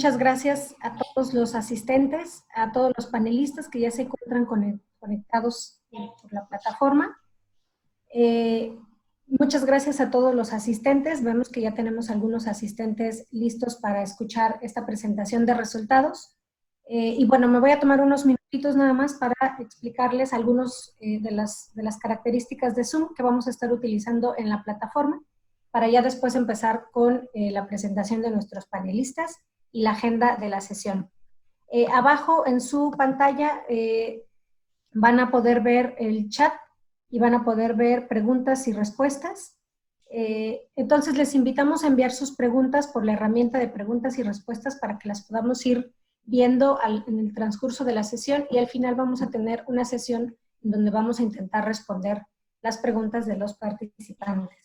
muchas gracias a todos los asistentes, a todos los panelistas que ya se encuentran conectados por la plataforma. Muchas gracias a todos los asistentes. Vemos que ya tenemos algunos asistentes listos para escuchar esta presentación de resultados. Y bueno, me voy a tomar unos minutitos nada más para explicarles algunos de las características de Zoom que vamos a estar utilizando en la plataforma, para ya después empezar con la presentación de nuestros panelistas y la agenda de la sesión. Abajo en su pantalla van a poder ver el chat y van a poder ver preguntas y respuestas. Entonces les invitamos a enviar sus preguntas por la herramienta de preguntas y respuestas para que las podamos ir viendo en el transcurso de la sesión, y al final vamos a tener una sesión en donde vamos a intentar responder las preguntas de los participantes.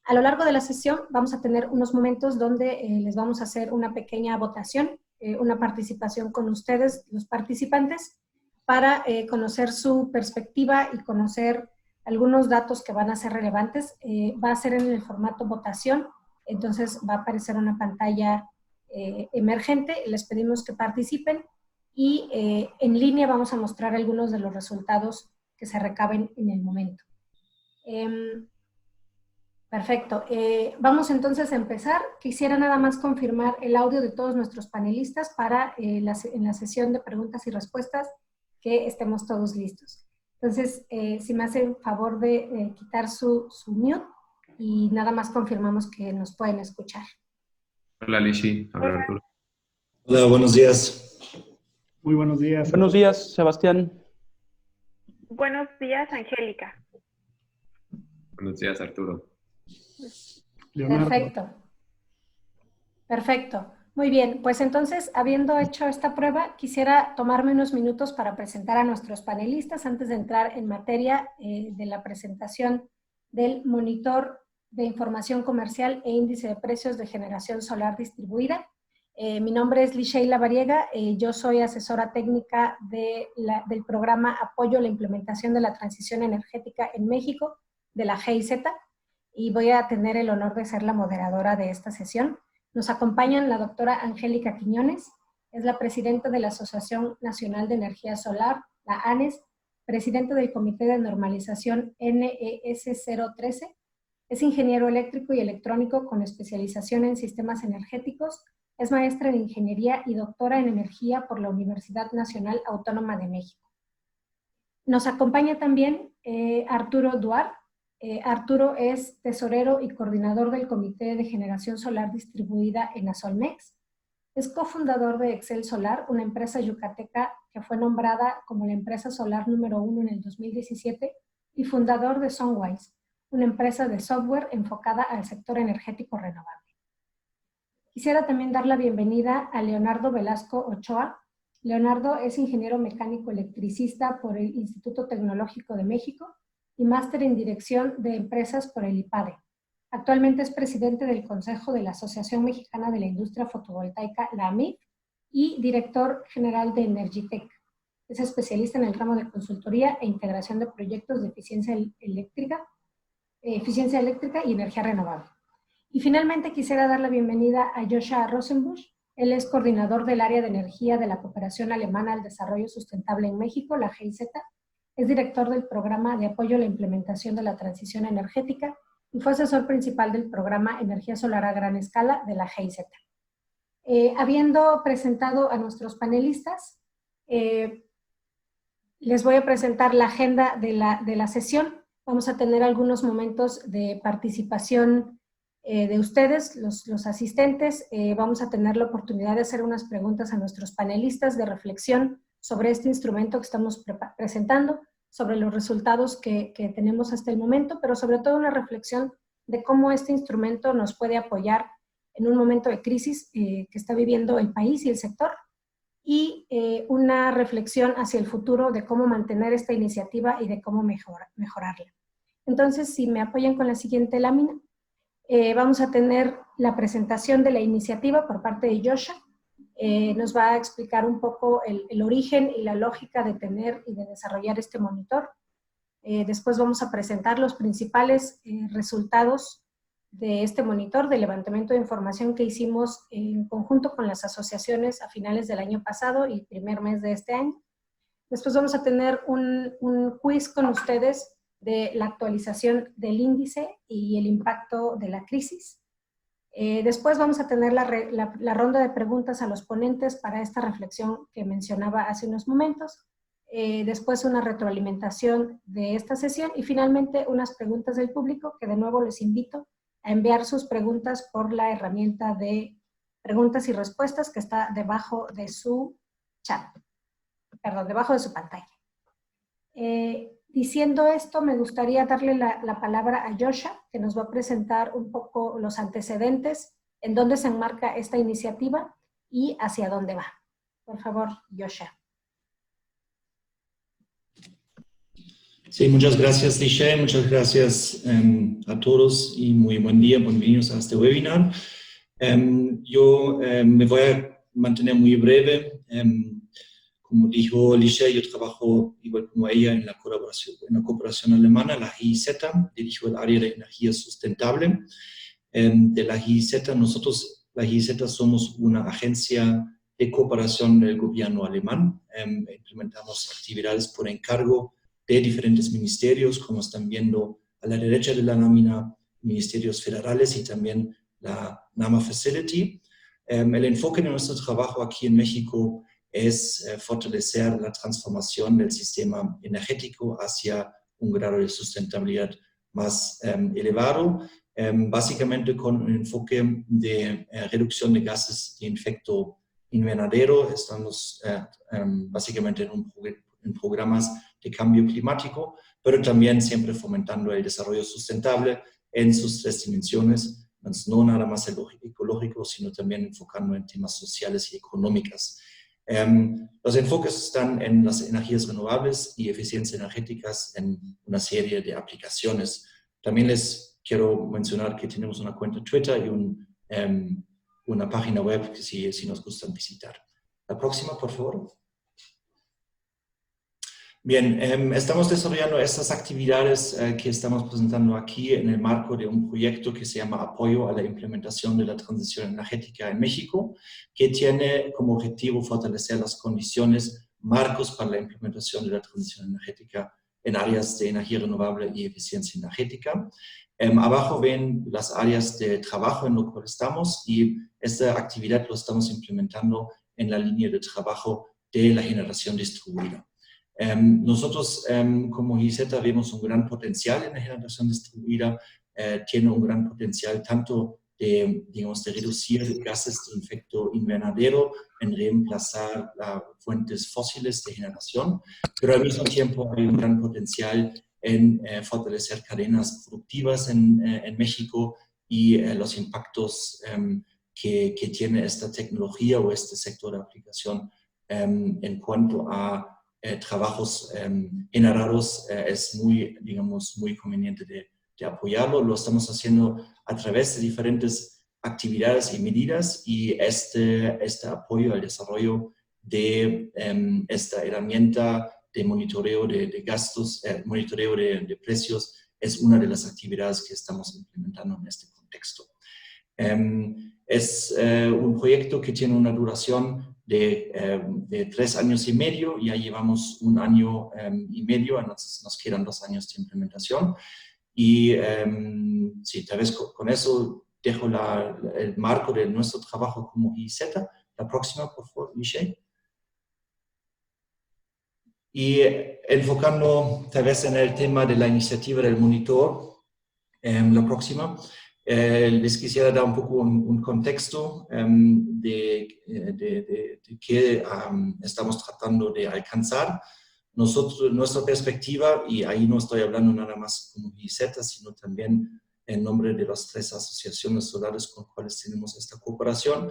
A lo largo de la sesión vamos a tener unos momentos donde les vamos a hacer una pequeña votación, una participación con ustedes, los participantes, para conocer su perspectiva y conocer algunos datos que van a ser relevantes. Va a ser en el formato votación, entonces va a aparecer una pantalla emergente. Les pedimos que participen y en línea vamos a mostrar algunos de los resultados que se recaben en el momento. Perfecto. Vamos entonces a empezar. Quisiera nada más confirmar el audio de todos nuestros panelistas para en la sesión de preguntas y respuestas que estemos todos listos. Entonces, si me hacen favor de quitar su mute y nada más confirmamos que nos pueden escuchar. Hola, Lishi. Habla Arturo. Hola, buenos días. Muy buenos días. Buenos días, Sebastián. Buenos días, Angélica. Buenos días, Arturo. Leonardo. Perfecto. Perfecto. Muy bien, pues entonces, habiendo hecho esta prueba, quisiera tomarme unos minutos para presentar a nuestros panelistas antes de entrar en materia de la presentación del monitor de información comercial e índice de precios de generación solar distribuida. Mi nombre es Lisheila Variega, yo soy asesora técnica del programa Apoyo a la Implementación de la Transición Energética en México, de la GIZ, y voy a tener el honor de ser la moderadora de esta sesión. Nos acompañan la doctora Angélica Quiñones, es la presidenta de la Asociación Nacional de Energía Solar, la ANES, presidenta del Comité de Normalización NES 013, es ingeniero eléctrico y electrónico con especialización en sistemas energéticos, es maestra en ingeniería y doctora en energía por la Universidad Nacional Autónoma de México. Nos acompaña también Arturo Duarte. Arturo es tesorero y coordinador del Comité de Generación Solar Distribuida en Azolmex. Es cofundador de Excel Solar, una empresa yucateca que fue nombrada como la empresa solar número 1 en el 2017, y fundador de Sunwise, una empresa de software enfocada al sector energético renovable. Quisiera también dar la bienvenida a Leonardo Velasco Ochoa. Leonardo es ingeniero mecánico electricista por el Instituto Tecnológico de México y máster en Dirección de Empresas por el IPADE. Actualmente es presidente del Consejo de la Asociación Mexicana de la Industria Fotovoltaica, la AMIF, y director general de Energitech. Es especialista en el ramo de consultoría e integración de proyectos de eficiencia eléctrica y energía renovable. Y finalmente quisiera dar la bienvenida a Joshua Rosenbusch. Él es coordinador del área de energía de la Cooperación Alemana al Desarrollo Sustentable en México, la GIZ. Es director del programa de apoyo a la implementación de la transición energética y fue asesor principal del programa Energía Solar a Gran Escala de la GIZ. Habiendo presentado a nuestros panelistas, les voy a presentar la agenda de la sesión. Vamos a tener algunos momentos de participación de ustedes, los asistentes. Vamos a tener la oportunidad de hacer unas preguntas a nuestros panelistas de reflexión sobre este instrumento que estamos presentando, sobre los resultados que tenemos hasta el momento, pero sobre todo una reflexión de cómo este instrumento nos puede apoyar en un momento de crisis que está viviendo el país y el sector, y una reflexión hacia el futuro de cómo mantener esta iniciativa y de cómo mejorarla. Entonces, si me apoyan con la siguiente lámina, vamos a tener la presentación de la iniciativa por parte de Joshua. Nos va a explicar un poco el origen y la lógica de tener y de desarrollar este monitor. Después vamos a presentar los principales resultados de este monitor de levantamiento de información que hicimos en conjunto con las asociaciones a finales del año pasado y primer mes de este año. Después vamos a tener un quiz con ustedes de la actualización del índice y el impacto de la crisis. Después vamos a tener la ronda de preguntas a los ponentes para esta reflexión que mencionaba hace unos momentos. Después una retroalimentación de esta sesión y finalmente unas preguntas del público que de nuevo les invito a enviar sus preguntas por la herramienta de preguntas y respuestas que está debajo de su chat, perdón, debajo de su pantalla. Diciendo esto, me gustaría darle la palabra a Joshua, que nos va a presentar un poco los antecedentes, en dónde se enmarca esta iniciativa y hacia dónde va. Por favor, Joshua. Sí, muchas gracias, Lishe. Muchas gracias a todos y muy buen día. Bienvenidos a este webinar. Yo me voy a mantener muy breve. Como dijo Lishe, yo trabajo igual como ella en la cooperación alemana, la GIZ, dirijo el área de energía sustentable. De la GIZ, nosotros, la GIZ, somos una agencia de cooperación del gobierno alemán. Implementamos actividades por encargo de diferentes ministerios, como están viendo a la derecha de la lámina, ministerios federales y también la NAMA Facility. El enfoque de nuestro trabajo aquí en México es fortalecer la transformación del sistema energético hacia un grado de sustentabilidad más elevado, básicamente con un enfoque de reducción de gases de efecto invernadero. Estamos básicamente en programas de cambio climático, pero también siempre fomentando el desarrollo sustentable en sus tres dimensiones, no nada más ecológico, sino también enfocando en temas sociales y económicos. Los enfoques están en las energías renovables y eficiencia energéticas en una serie de aplicaciones. También les quiero mencionar que tenemos una cuenta Twitter y una página web que si nos gustan visitar. La próxima, por favor. Bien, estamos desarrollando estas actividades que estamos presentando aquí en el marco de un proyecto que se llama Apoyo a la Implementación de la Transición Energética en México, que tiene como objetivo fortalecer las condiciones, marcos para la implementación de la transición energética en áreas de energía renovable y eficiencia energética. Abajo ven las áreas de trabajo en lo cual estamos y esta actividad lo estamos implementando en la línea de trabajo de la generación distribuida. Nosotros como GIZ vemos un gran potencial en la generación distribuida, tiene un gran potencial tanto de reducir gases de efecto invernadero, en reemplazar fuentes fósiles de generación, pero al mismo tiempo hay un gran potencial en fortalecer cadenas productivas en México y los impactos que tiene esta tecnología o este sector de aplicación en cuanto a trabajos generados es muy conveniente de apoyarlo. Lo estamos haciendo a través de diferentes actividades y medidas y este apoyo al desarrollo de esta herramienta de monitoreo de gastos, monitoreo de precios, es una de las actividades que estamos implementando en este contexto. Es un proyecto que tiene una duración de 3 años y medio, ya llevamos 1 año y medio, entonces nos quedan 2 años de implementación. Y sí, tal vez con eso dejo el marco de nuestro trabajo como GIZ. La próxima, por favor, Michelle. Y enfocando tal vez en el tema de la iniciativa del monitor, la próxima. Les quisiera dar un poco un contexto de qué estamos tratando de alcanzar. Nosotros, nuestra perspectiva, y ahí no estoy hablando nada más como GIZ, sino también en nombre de las 3 asociaciones solares con las cuales tenemos esta cooperación,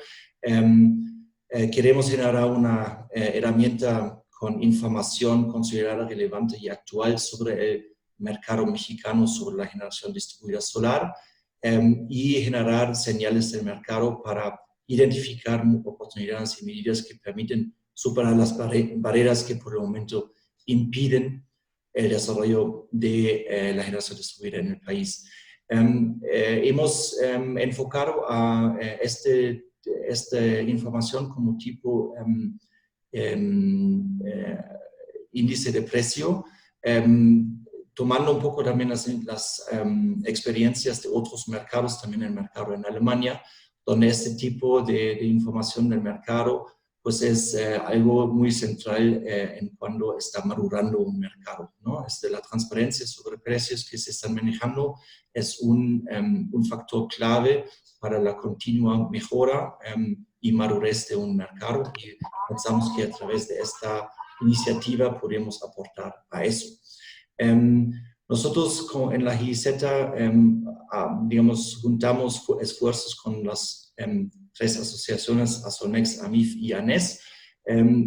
queremos generar una herramienta con información considerada relevante y actual sobre el mercado mexicano, sobre la generación distribuida solar, y generar señales del mercado para identificar oportunidades y medidas que permiten superar las barreras que por el momento impiden el desarrollo de la generación distribuida en el país. Hemos enfocado a esta información como tipo índice de precio, tomando un poco también las experiencias de otros mercados, también el mercado en Alemania, donde este tipo de información del mercado pues es algo muy central en cuando está madurando un mercado, ¿no? La transparencia sobre precios que se están manejando es un factor clave para la continua mejora y madurez de un mercado, y pensamos que a través de esta iniciativa podemos aportar a eso. Nosotros en la GIZ, digamos, juntamos esfuerzos con las 3 asociaciones, ASONEX, AMIF y ANES,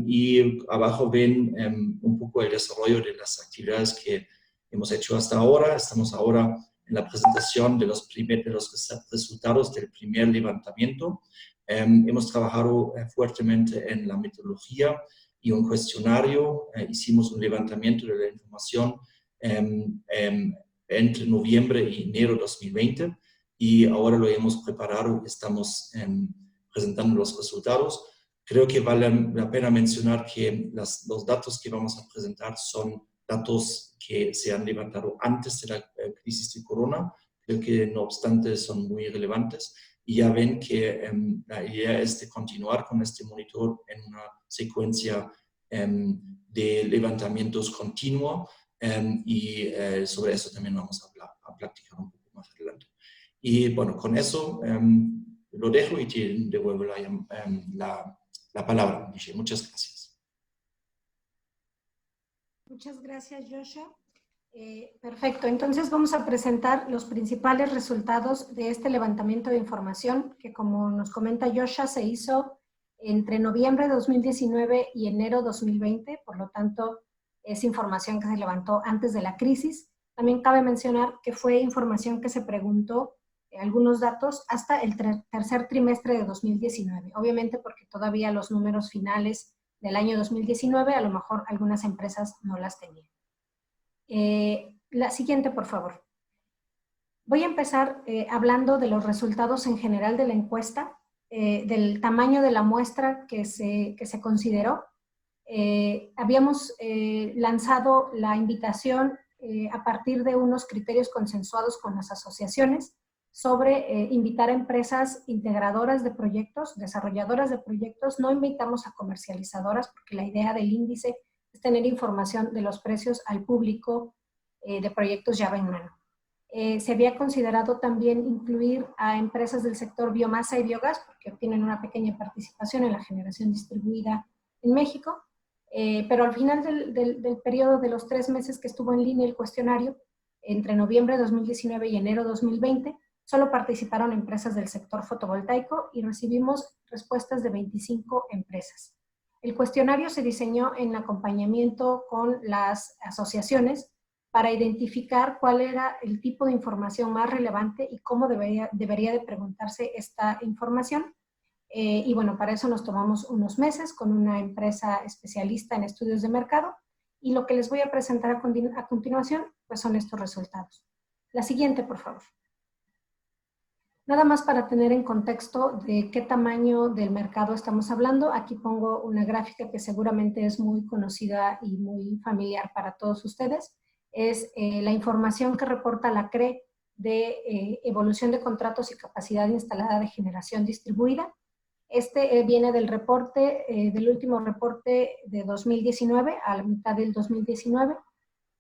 y abajo ven un poco el desarrollo de las actividades que hemos hecho hasta ahora. Estamos ahora en la presentación de los resultados del primer levantamiento. Hemos trabajado fuertemente en la metodología y un cuestionario. Hicimos un levantamiento de la información entre noviembre y enero de 2020, y ahora lo hemos preparado y estamos presentando los resultados. Creo que vale la pena mencionar que los datos que vamos a presentar son datos que se han levantado antes de la crisis de corona. Creo que no obstante son muy relevantes, y ya ven que la idea es de continuar con este monitor en una secuencia de levantamientos continuo, y sobre eso también vamos a platicar un poco más adelante. Y bueno, con eso lo dejo y te devuelvo la palabra. Muchas gracias. Muchas gracias, Joshua. Perfecto, entonces vamos a presentar los principales resultados de este levantamiento de información que, como nos comenta Joshua, se hizo entre noviembre de 2019 y enero 2020, por lo tanto es información que se levantó antes de la crisis. También cabe mencionar que fue información que se preguntó, algunos datos, hasta el tercer trimestre de 2019, obviamente porque todavía los números finales del año 2019 a lo mejor algunas empresas no las tenían. La siguiente, por favor. Voy a empezar hablando de los resultados en general de la encuesta, del tamaño de la muestra que se consideró. Habíamos lanzado la invitación a partir de unos criterios consensuados con las asociaciones sobre invitar a empresas integradoras de proyectos, desarrolladoras de proyectos. No invitamos a comercializadoras porque la idea del índice es tener información de los precios al público de proyectos llave en mano. Se había considerado también incluir a empresas del sector biomasa y biogás porque obtienen una pequeña participación en la generación distribuida en México, pero al final del periodo de los 3 meses que estuvo en línea el cuestionario, entre noviembre de 2019 y enero de 2020, solo participaron empresas del sector fotovoltaico y recibimos respuestas de 25 empresas. El cuestionario se diseñó en acompañamiento con las asociaciones para identificar cuál era el tipo de información más relevante y cómo debería de preguntarse esta información. Y bueno, para eso nos tomamos unos meses con una empresa especialista en estudios de mercado, y lo que les voy a presentar a continuación pues son estos resultados. La siguiente, por favor. Nada más para tener en contexto de qué tamaño del mercado estamos hablando, aquí pongo una gráfica que seguramente es muy conocida y muy familiar para todos ustedes. Es la información que reporta la CRE de evolución de contratos y capacidad instalada de generación distribuida. Este viene del reporte, del último reporte de 2019, a la mitad del 2019,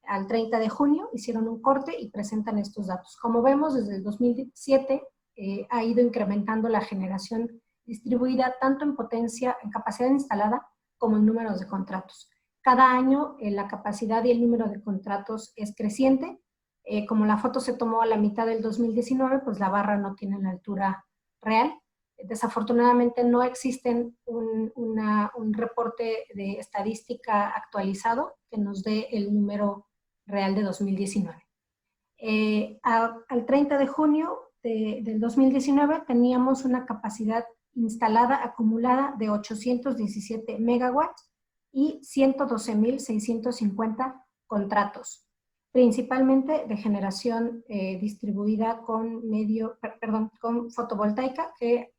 al 30 de junio, hicieron un corte y presentan estos datos. Como vemos, desde el 2007 ha ido incrementando la generación distribuida tanto en potencia, en capacidad instalada, como en números de contratos. Cada año la capacidad y el número de contratos es creciente. Como la foto se tomó a la mitad del 2019, pues la barra no tiene la altura real. Desafortunadamente no existen un reporte de estadística actualizado que nos dé el número real de 2019. Al 30 de junio del 2019 teníamos una capacidad instalada acumulada de 817 megawatts y 112.650 contratos. principalmente de generación distribuida con con fotovoltaica, que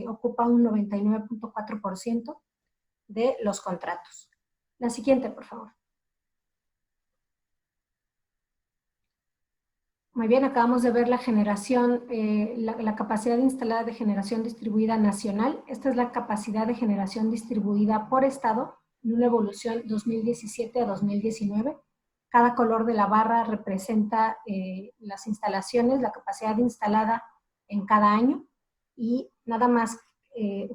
ocupa un 99.4% de los contratos. La siguiente, por favor. Muy bien, acabamos de ver la generación, la capacidad instalada de generación distribuida nacional. Esta es la capacidad de generación distribuida por estado en una evolución 2017 a 2019. Cada color de la barra representa las instalaciones, la capacidad instalada en cada año, y nada más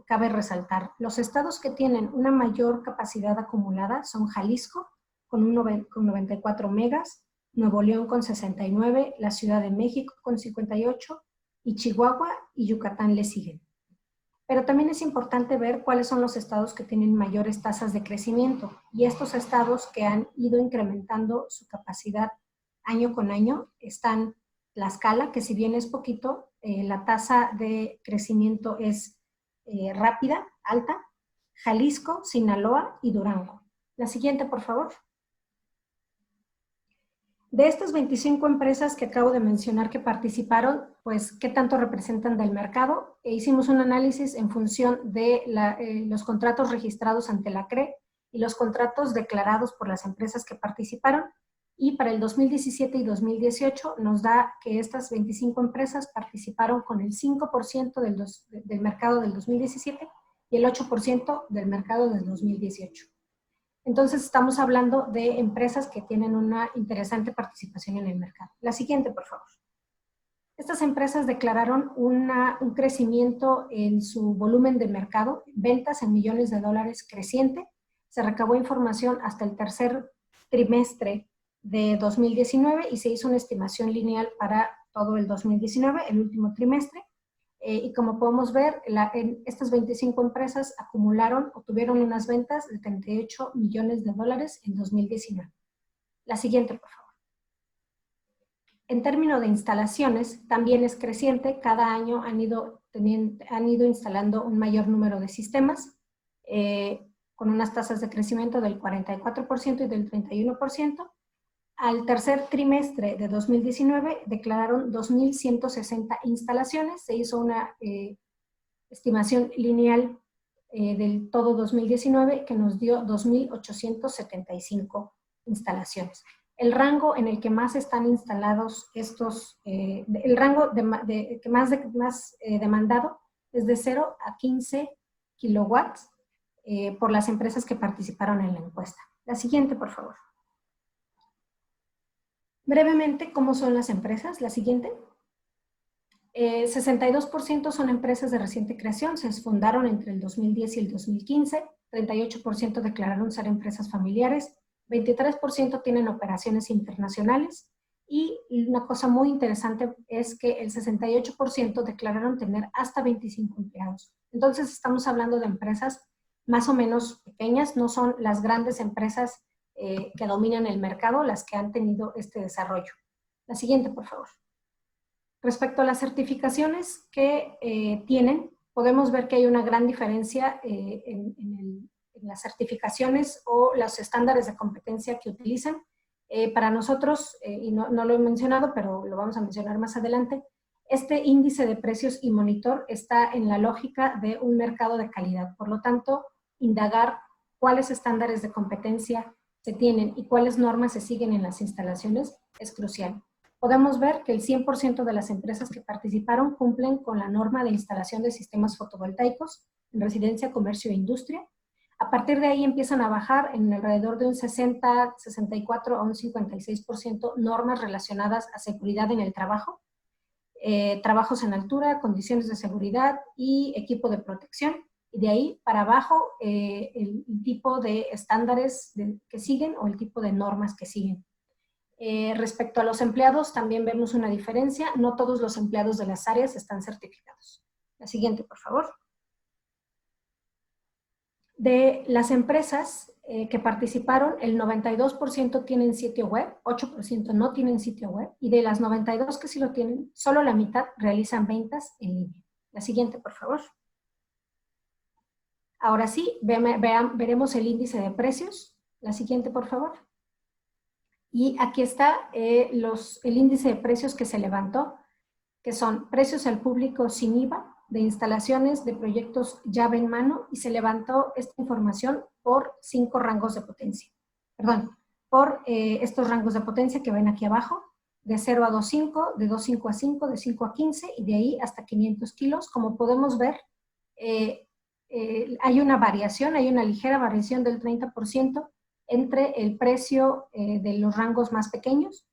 cabe resaltar. Los estados que tienen una mayor capacidad acumulada son Jalisco con 94 megas, Nuevo León con 69, la Ciudad de México con 58 y Chihuahua y Yucatán le siguen. Pero también es importante ver cuáles son los estados que tienen mayores tasas de crecimiento, y estos estados que han ido incrementando su capacidad año con año están Tlaxcala, que si bien es poquito, la tasa de crecimiento es rápida, alta, Jalisco, Sinaloa y Durango. La siguiente, por favor. De estas 25 empresas que acabo de mencionar que participaron, pues, ¿qué tanto representan del mercado? Hicimos un análisis en función de los contratos registrados ante la CRE y los contratos declarados por las empresas que participaron, y para el 2017 y 2018 nos da que estas 25 empresas participaron con el 5% del mercado del 2017 y el 8% del mercado del 2018. Entonces, estamos hablando de empresas que tienen una interesante participación en el mercado. La siguiente, por favor. Estas empresas declararon un crecimiento en su volumen de mercado, ventas en millones de dólares creciente. Se recabó información hasta el tercer trimestre de 2019 y se hizo una estimación lineal para todo el 2019, el último trimestre. Y como podemos ver, estas 25 empresas acumularon o tuvieron unas ventas de 38 millones de dólares en 2019. La siguiente, por favor. En términos de instalaciones, también es creciente. Cada año han ido instalando un mayor número de sistemas, con unas tasas de crecimiento del 44% y del 31%. Al tercer trimestre de 2019 declararon 2.160 instalaciones. Se hizo una estimación lineal del todo 2019 que nos dio 2.875 instalaciones. El rango en el que más están instalados el rango que más demandado es de 0 a 15 kilowatts por las empresas que participaron en la encuesta. La siguiente, por favor. Brevemente, ¿cómo son las empresas? La siguiente. 62% son empresas de reciente creación, se fundaron entre el 2010 y el 2015, 38% declararon ser empresas familiares, 23% tienen operaciones internacionales, y una cosa muy interesante es que el 68% declararon tener hasta 25 empleados. Entonces, estamos hablando de empresas más o menos pequeñas, no son las grandes empresas que dominan el mercado las que han tenido este desarrollo. La siguiente, por favor. Respecto a las certificaciones que tienen, podemos ver que hay una gran diferencia en las certificaciones o los estándares de competencia que utilizan. Para nosotros, y no lo he mencionado, pero lo vamos a mencionar más adelante, este índice de precios y monitor está en la lógica de un mercado de calidad. Por lo tanto, indagar cuáles estándares de competencia se tienen y cuáles normas se siguen en las instalaciones es crucial. Podemos ver que el 100% de las empresas que participaron cumplen con la norma de instalación de sistemas fotovoltaicos en residencia, comercio e industria. A partir de ahí empiezan a bajar en alrededor de un 60, 64 a un 56% normas relacionadas a seguridad en el trabajo, trabajos en altura, condiciones de seguridad y equipo de protección. Y de ahí para abajo el tipo de estándares que siguen o el tipo de normas que siguen. Respecto a los empleados, también vemos una diferencia. No todos los empleados de las áreas están certificados. La siguiente, por favor. De las empresas que participaron, el 92% tienen sitio web, 8% no tienen sitio web, y de las 92 que sí lo tienen, solo la mitad realizan ventas en línea. La siguiente, por favor. Ahora sí, veremos el índice de precios. La siguiente, por favor. Y aquí está el índice de precios que se levantó, que son precios al público sin IVA, de instalaciones, de proyectos llave en mano, y se levantó esta información por 5 rangos de potencia. Perdón, por estos rangos de potencia que ven aquí abajo, de 0 a 2.5, de 2.5 a 5, de 5 a 15 y de ahí hasta 500 kilos. Como podemos ver, hay una variación, hay una ligera variación del 30% entre el precio de los rangos más pequeños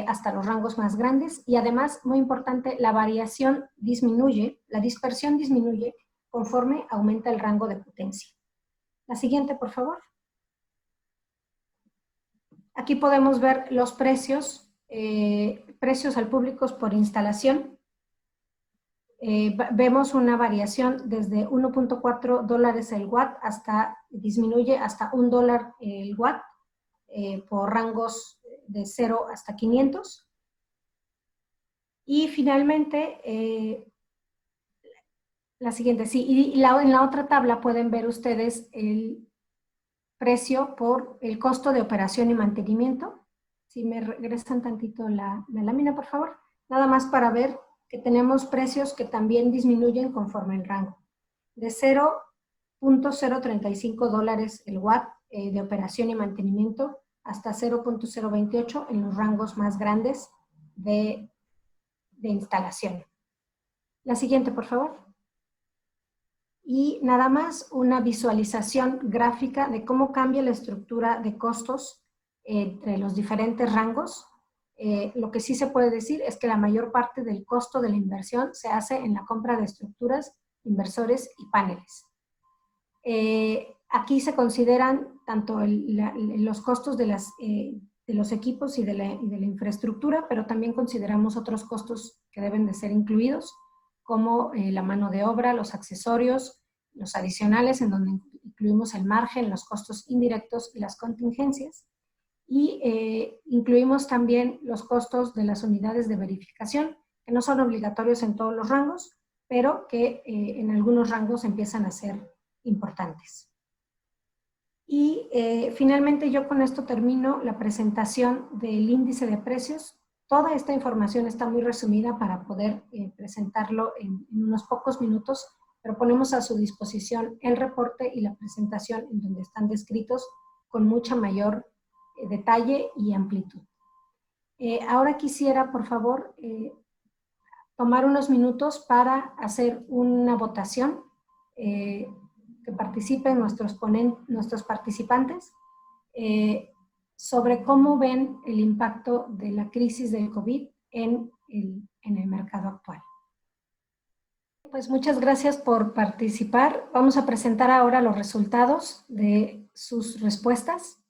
hasta los rangos más grandes, y además, muy importante, la variación disminuye, la dispersión disminuye conforme aumenta el rango de potencia. La siguiente, por favor. Aquí podemos ver los precios, precios al público por instalación. Vemos una variación desde $1.4 el watt hasta, disminuye hasta $1 el watt por rangos de 0 hasta 500. Y finalmente, la siguiente, sí, y en la otra tabla pueden ver ustedes el precio por el costo de operación y mantenimiento. Si me regresan tantito la lámina, por favor. Nada más para ver que tenemos precios que también disminuyen conforme el rango. De $0.035 el watt de operación y mantenimiento hasta 0.028 en los rangos más grandes de instalación. La siguiente, por favor. Y nada más una visualización gráfica de cómo cambia la estructura de costos entre los diferentes rangos. Lo que sí se puede decir es que la mayor parte del costo de la inversión se hace en la compra de estructuras, inversores y paneles. Aquí se consideran tanto los costos de los equipos y de la infraestructura, pero también consideramos otros costos que deben de ser incluidos, como la mano de obra, los accesorios, los adicionales, en donde incluimos el margen, los costos indirectos y las contingencias. Y incluimos también los costos de las unidades de verificación, que no son obligatorios en todos los rangos, pero que en algunos rangos empiezan a ser importantes. Y finalmente yo con esto termino la presentación del índice de precios. Toda esta información está muy resumida para poder presentarlo en unos pocos minutos, pero ponemos a su disposición el reporte y la presentación en donde están descritos con mucha mayor detalle y amplitud. Ahora quisiera, por favor, tomar unos minutos para hacer una votación que participen nuestros participantes sobre cómo ven el impacto de la crisis del COVID en el mercado actual. Pues muchas gracias por participar. Vamos a presentar ahora los resultados de sus respuestas.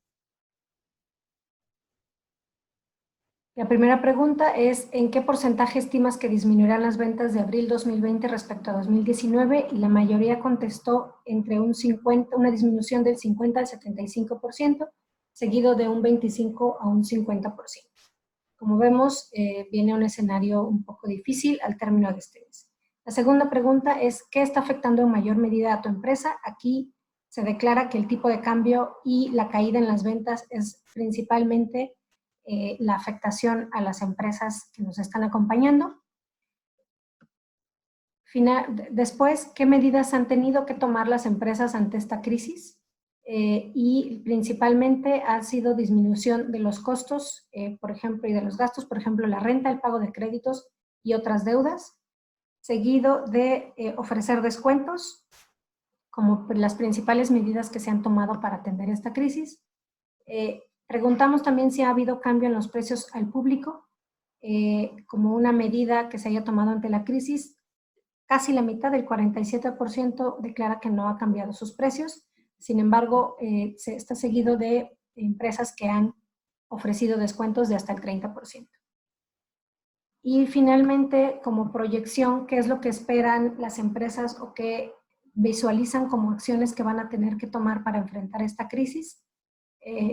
La primera pregunta es, ¿en qué porcentaje estimas que disminuirán las ventas de abril 2020 respecto a 2019? Y la mayoría contestó entre una disminución del 50 al 75%, seguido de un 25 a un 50%. Como vemos, viene un escenario un poco difícil al término de este mes. La segunda pregunta es, ¿qué está afectando en mayor medida a tu empresa? Aquí se declara que el tipo de cambio y la caída en las ventas es principalmente la afectación a las empresas que nos están acompañando. Después, ¿qué medidas han tenido que tomar las empresas ante esta crisis? Y principalmente ha sido disminución de los costos, por ejemplo, y de los gastos, por ejemplo, la renta, el pago de créditos y otras deudas, seguido de ofrecer descuentos, como las principales medidas que se han tomado para atender esta crisis. Preguntamos también si ha habido cambio en los precios al público, como una medida que se haya tomado ante la crisis. Casi la mitad, del 47%, declara que no ha cambiado sus precios. Sin embargo, se está seguido de empresas que han ofrecido descuentos de hasta el 30%. Y finalmente, como proyección, ¿qué es lo que esperan las empresas o qué visualizan como acciones que van a tener que tomar para enfrentar esta crisis?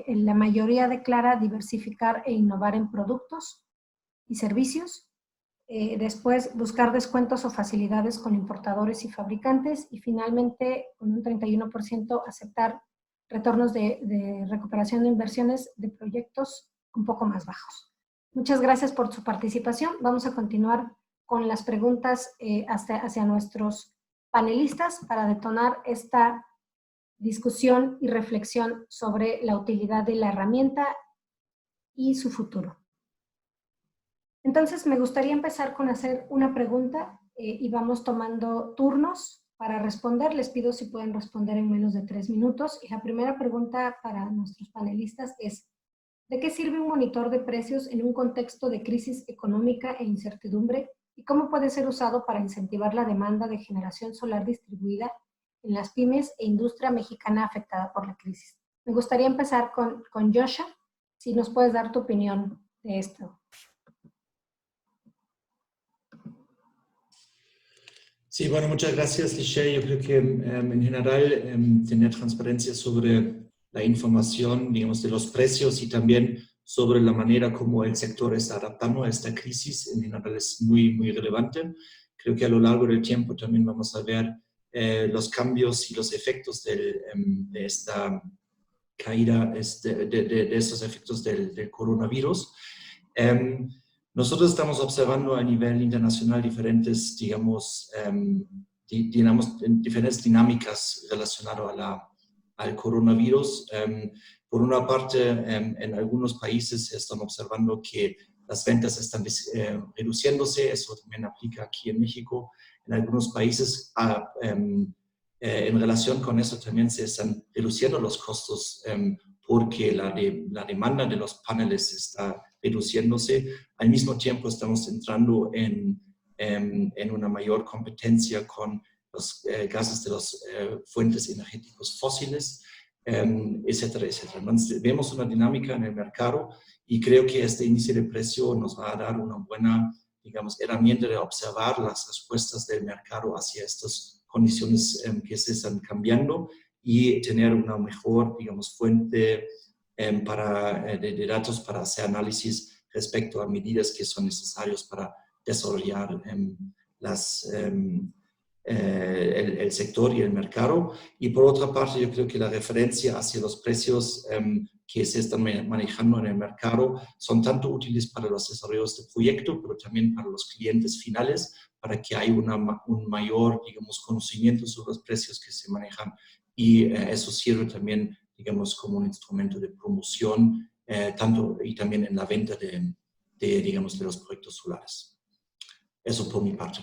La mayoría declara diversificar e innovar en productos y servicios. Después, buscar descuentos o facilidades con importadores y fabricantes. Y finalmente, con un 31%, aceptar retornos de recuperación de inversiones de proyectos un poco más bajos. Muchas gracias por su participación. Vamos a continuar con las preguntas hacia nuestros panelistas para detonar esta discusión y reflexión sobre la utilidad de la herramienta y su futuro. Entonces, me gustaría empezar con hacer una pregunta y vamos tomando turnos para responder. Les pido si pueden responder en menos de 3 minutos. Y la primera pregunta para nuestros panelistas es: ¿de qué sirve un monitor de precios en un contexto de crisis económica e incertidumbre? ¿Y cómo puede ser usado para incentivar la demanda de generación solar distribuida en las pymes e industria mexicana afectada por la crisis? Me gustaría empezar con Joshua, si nos puedes dar tu opinión de esto. Sí, bueno, muchas gracias, Lichelle. Yo creo que en general tener transparencia sobre la información, digamos, de los precios y también sobre la manera como el sector está adaptando a esta crisis en general es muy, muy relevante. Creo que a lo largo del tiempo también vamos a ver los cambios y los efectos de esta caída, de esos efectos del coronavirus. Nosotros estamos observando a nivel internacional diferentes, digamos, diferentes dinámicas relacionadas al coronavirus. Por una parte, en algunos países se están observando que las ventas están reduciéndose, eso también aplica aquí en México. En algunos países, en relación con eso también se están reduciendo los costos porque la demanda de los paneles está reduciéndose. Al mismo tiempo estamos entrando en una mayor competencia con los gases de las fuentes energéticas fósiles, etcétera, etcétera. Entonces, vemos una dinámica en el mercado y creo que este índice de precio nos va a dar una buena, digamos, herramienta de observar las respuestas del mercado hacia estas condiciones que se están cambiando y tener una mejor, digamos, fuente de datos para hacer análisis respecto a medidas que son necesarias para desarrollar el sector y el mercado. Y por otra parte, yo creo que la referencia hacia los precios que se están manejando en el mercado son tanto útiles para los desarrollos de proyecto, pero también para los clientes finales, para que haya un mayor, digamos, conocimiento sobre los precios que se manejan y eso sirve también, digamos, como un instrumento de promoción, tanto y también en la venta digamos, de los proyectos solares. Eso por mi parte.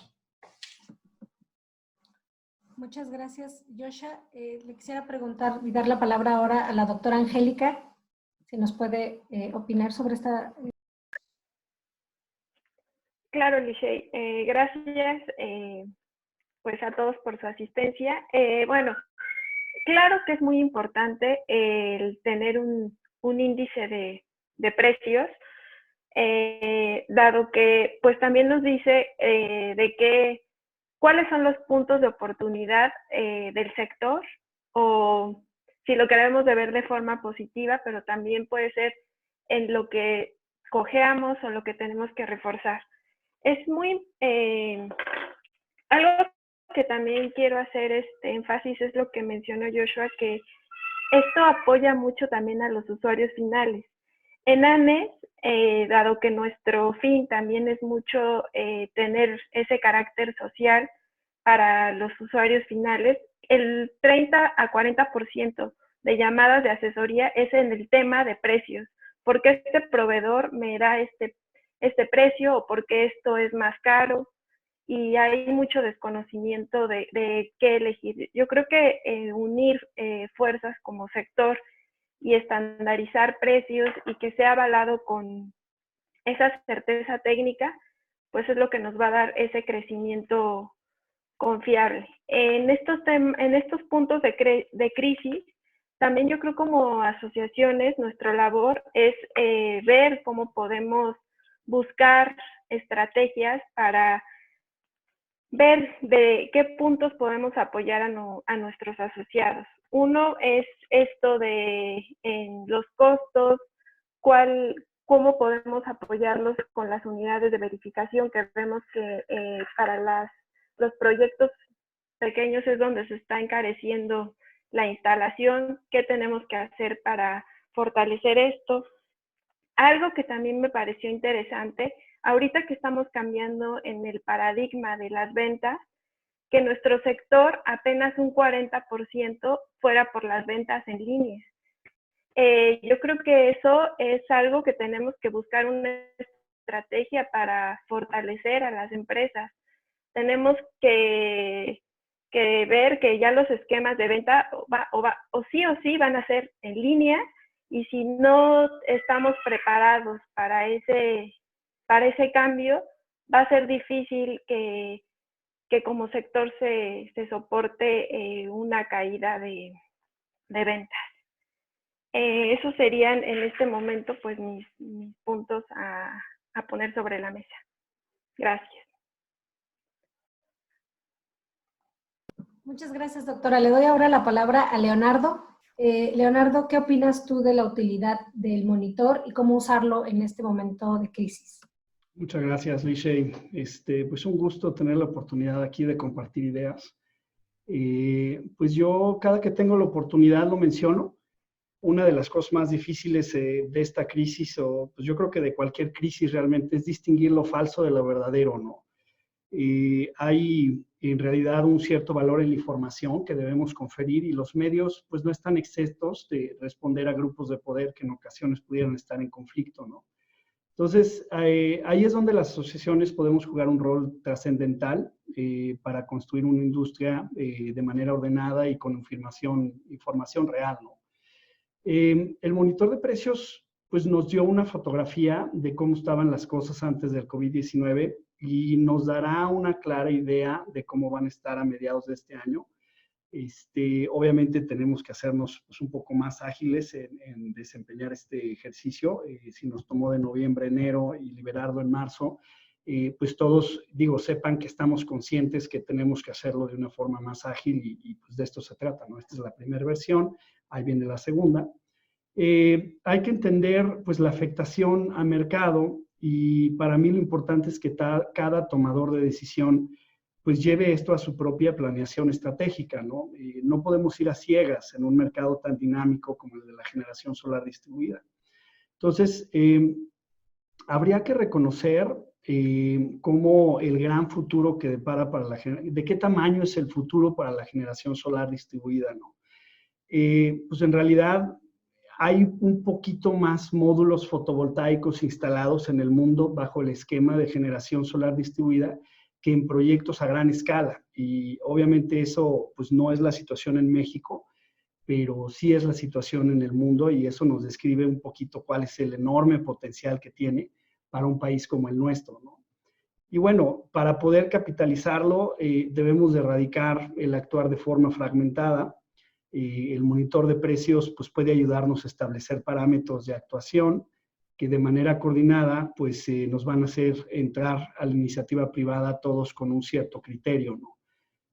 Muchas gracias, Joshua. Le quisiera preguntar y dar la palabra ahora a la doctora Angélica, si nos puede opinar sobre esta. Claro, Lichelle. Gracias pues a todos por su asistencia. Bueno, claro que es muy importante el tener un índice de precios, dado que pues también nos dice cuáles son los puntos de oportunidad del sector, o si lo queremos de ver de forma positiva, pero también puede ser en lo que cojeamos o lo que tenemos que reforzar. Es muy... algo que también quiero hacer énfasis es lo que mencionó Joshua, que esto apoya mucho también a los usuarios finales. En ANES, dado que nuestro fin también es mucho tener ese carácter social para los usuarios finales, el 30 a 40% de llamadas de asesoría es en el tema de precios. ¿Por qué este proveedor me da este precio o por qué esto es más caro? Y hay mucho desconocimiento de qué elegir. Yo creo que unir fuerzas como sector y estandarizar precios y que sea avalado con esa certeza técnica, pues es lo que nos va a dar ese crecimiento confiable. En estos puntos de crisis, también yo creo como asociaciones, nuestra labor es ver cómo podemos buscar estrategias para ver de qué puntos podemos apoyar a nuestros asociados. Uno es esto de los costos, cómo podemos apoyarlos con las unidades de verificación, que vemos que para los proyectos pequeños es donde se está encareciendo la instalación, qué tenemos que hacer para fortalecer esto. Algo que también me pareció interesante, ahorita que estamos cambiando en el paradigma de las ventas, que nuestro sector apenas un 40% fuera por las ventas en línea. Yo creo que eso es algo que tenemos que buscar una estrategia para fortalecer a las empresas. Tenemos que ver que ya los esquemas de venta o sí van a ser en línea, y si no estamos preparados para ese cambio, va a ser difícil que como sector se soporte una caída de ventas. Esos serían en este momento pues mis puntos a poner sobre la mesa. Gracias. Muchas gracias, doctora. Le doy ahora la palabra a Leonardo. Leonardo, ¿qué opinas tú de la utilidad del monitor y cómo usarlo en este momento de crisis? Muchas gracias, Lishay. Pues un gusto tener la oportunidad aquí de compartir ideas. Pues yo cada que tengo la oportunidad lo menciono. Una de las cosas más difíciles de esta crisis, o pues yo creo que de cualquier crisis realmente, es distinguir lo falso de lo verdadero, ¿no? Hay en realidad un cierto valor en la información que debemos conferir, y los medios pues no están exentos de responder a grupos de poder que en ocasiones pudieran estar en conflicto, ¿no? Entonces, ahí es donde las asociaciones podemos jugar un rol trascendental para construir una industria de manera ordenada y con información real, ¿no? El monitor de precios pues nos dio una fotografía de cómo estaban las cosas antes del COVID-19 y nos dará una clara idea de cómo van a estar a mediados de este año. Obviamente tenemos que hacernos pues, un poco más ágiles en desempeñar este ejercicio. Si nos tomó de noviembre a enero y liberarlo en marzo, pues todos, sepan que estamos conscientes que tenemos que hacerlo de una forma más ágil y pues de esto se trata, ¿no? Esta es la primera versión, ahí viene la segunda. Hay que entender pues la afectación al mercado, y para mí lo importante es que cada tomador de decisión pues lleve esto a su propia planeación estratégica, ¿no? No podemos ir a ciegas en un mercado tan dinámico como el de la generación solar distribuida. Entonces, habría que reconocer cómo el gran futuro que depara de qué tamaño es el futuro para la generación solar distribuida, ¿no? Pues en realidad hay un poquito más módulos fotovoltaicos instalados en el mundo bajo el esquema de generación solar distribuida que en proyectos a gran escala. Y obviamente eso pues no es la situación en México, pero sí es la situación en el mundo, y eso nos describe un poquito cuál es el enorme potencial que tiene para un país como el nuestro, ¿no? Y bueno, para poder capitalizarlo debemos de erradicar el actuar de forma fragmentada. El monitor de precios pues, puede ayudarnos a establecer parámetros de actuación que de manera coordinada pues, nos van a hacer entrar a la iniciativa privada todos con un cierto criterio, ¿no?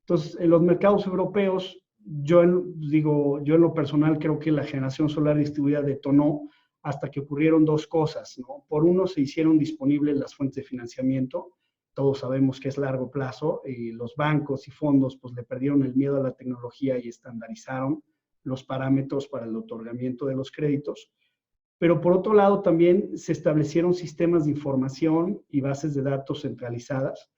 Entonces, en los mercados europeos, yo en lo personal creo que la generación solar distribuida detonó hasta que ocurrieron dos cosas, ¿no? Por uno, se hicieron disponibles las fuentes de financiamiento. Todos sabemos que es largo plazo, y los bancos y fondos pues le perdieron el miedo a la tecnología y estandarizaron los parámetros para el otorgamiento de los créditos. Pero por otro lado también se establecieron sistemas de información y bases de datos centralizadas,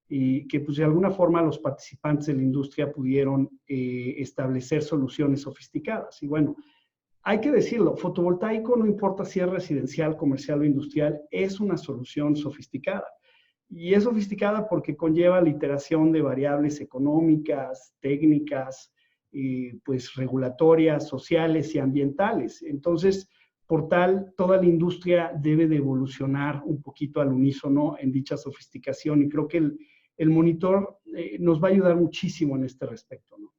y que pues de alguna forma los participantes de la industria pudieron establecer soluciones sofisticadas. Y bueno, hay que decirlo, fotovoltaico, no importa si es residencial, comercial o industrial, es una solución sofisticada. Y es sofisticada porque conlleva la iteración de variables económicas, técnicas, pues regulatorias, sociales y ambientales. Entonces, por tal, toda la industria debe de evolucionar un poquito al unísono en dicha sofisticación, y creo que el monitor nos va a ayudar muchísimo en este respecto, ¿no?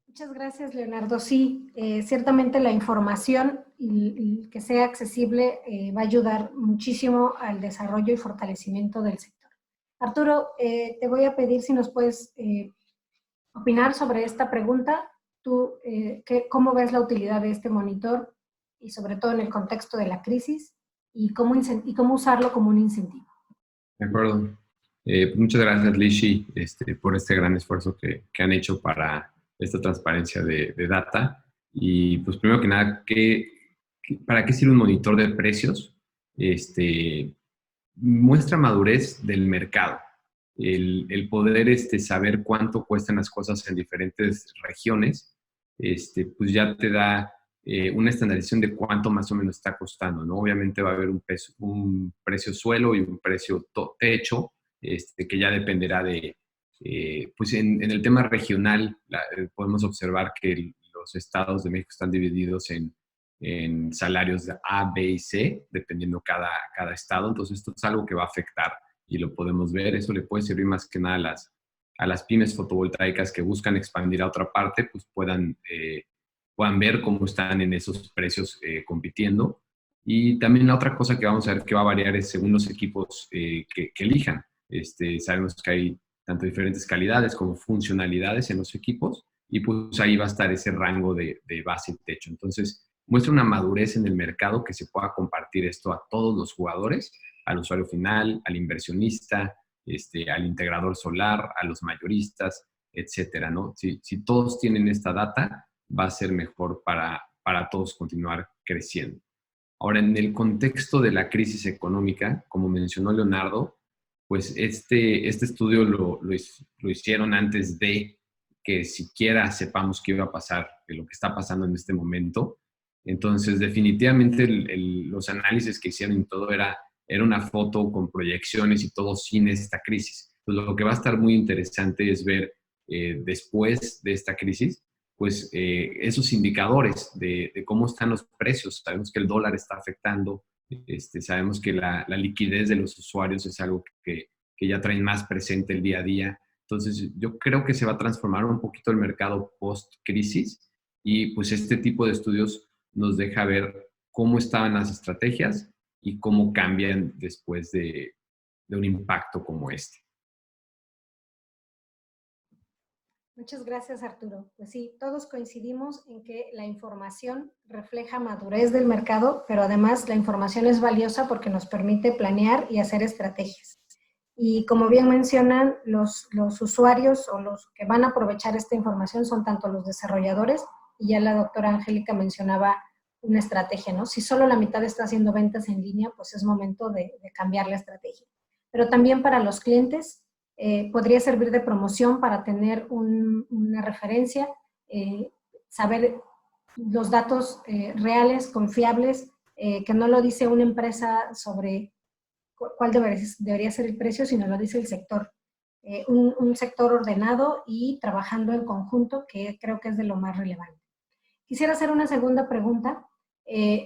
Muchas gracias, Leonardo. Sí, ciertamente la información y que sea accesible va a ayudar muchísimo al desarrollo y fortalecimiento del sector. Arturo, te voy a pedir si nos puedes opinar sobre esta pregunta. Tú, ¿cómo ves la utilidad de este monitor y sobre todo en el contexto de la crisis, y cómo usarlo como un incentivo? De acuerdo. Muchas gracias, Lishi, por este gran esfuerzo que han hecho para esta transparencia de data. Y pues primero que nada, ¿para qué sirve un monitor de precios? Muestra madurez del mercado. El poder saber cuánto cuestan las cosas en diferentes regiones, pues ya te da una estandarización de cuánto más o menos está costando, ¿no? Obviamente va a haber un precio suelo y un precio techo, que ya dependerá de, pues en el tema regional, podemos observar que los estados de México están divididos en salarios de A, B y C, dependiendo cada estado. Entonces, esto es algo que va a afectar y lo podemos ver. Eso le puede servir más que nada a las pymes fotovoltaicas que buscan expandir a otra parte, pues puedan ver cómo están en esos precios compitiendo. Y también la otra cosa que vamos a ver que va a variar es según los equipos que elijan. Sabemos que hay tanto diferentes calidades como funcionalidades en los equipos y pues ahí va a estar ese rango de base y techo. Entonces, muestra una madurez en el mercado que se pueda compartir esto a todos los jugadores, al usuario final, al inversionista, al integrador solar, a los mayoristas, etcétera, ¿no? Si todos tienen esta data, va a ser mejor para todos continuar creciendo. Ahora, en el contexto de la crisis económica, como mencionó Leonardo, pues este estudio lo hicieron antes de que siquiera sepamos qué iba a pasar, de lo que está pasando en este momento. Entonces, definitivamente los análisis que hicieron y todo era una foto con proyecciones y todo sin esta crisis. Entonces, lo que va a estar muy interesante es ver después de esta crisis, pues esos indicadores de cómo están los precios. Sabemos que el dólar está afectando, sabemos que la liquidez de los usuarios es algo que ya traen más presente el día a día. Entonces, yo creo que se va a transformar un poquito el mercado post-crisis y pues este tipo de estudios nos deja ver cómo estaban las estrategias y cómo cambian después de un impacto como este. Muchas gracias, Arturo. Pues sí, todos coincidimos en que la información refleja madurez del mercado, pero además la información es valiosa porque nos permite planear y hacer estrategias. Y como bien mencionan, los usuarios o los que van a aprovechar esta información son tanto los desarrolladores, y ya la doctora Angélica mencionaba una estrategia, ¿no? Si solo la mitad está haciendo ventas en línea, pues es momento de cambiar la estrategia. Pero también para los clientes, podría servir de promoción para tener una referencia, saber los datos reales, confiables, que no lo dice una empresa sobre cuál debería ser el precio, sino lo dice el sector. Un sector ordenado y trabajando en conjunto, que creo que es de lo más relevante. Quisiera hacer una segunda pregunta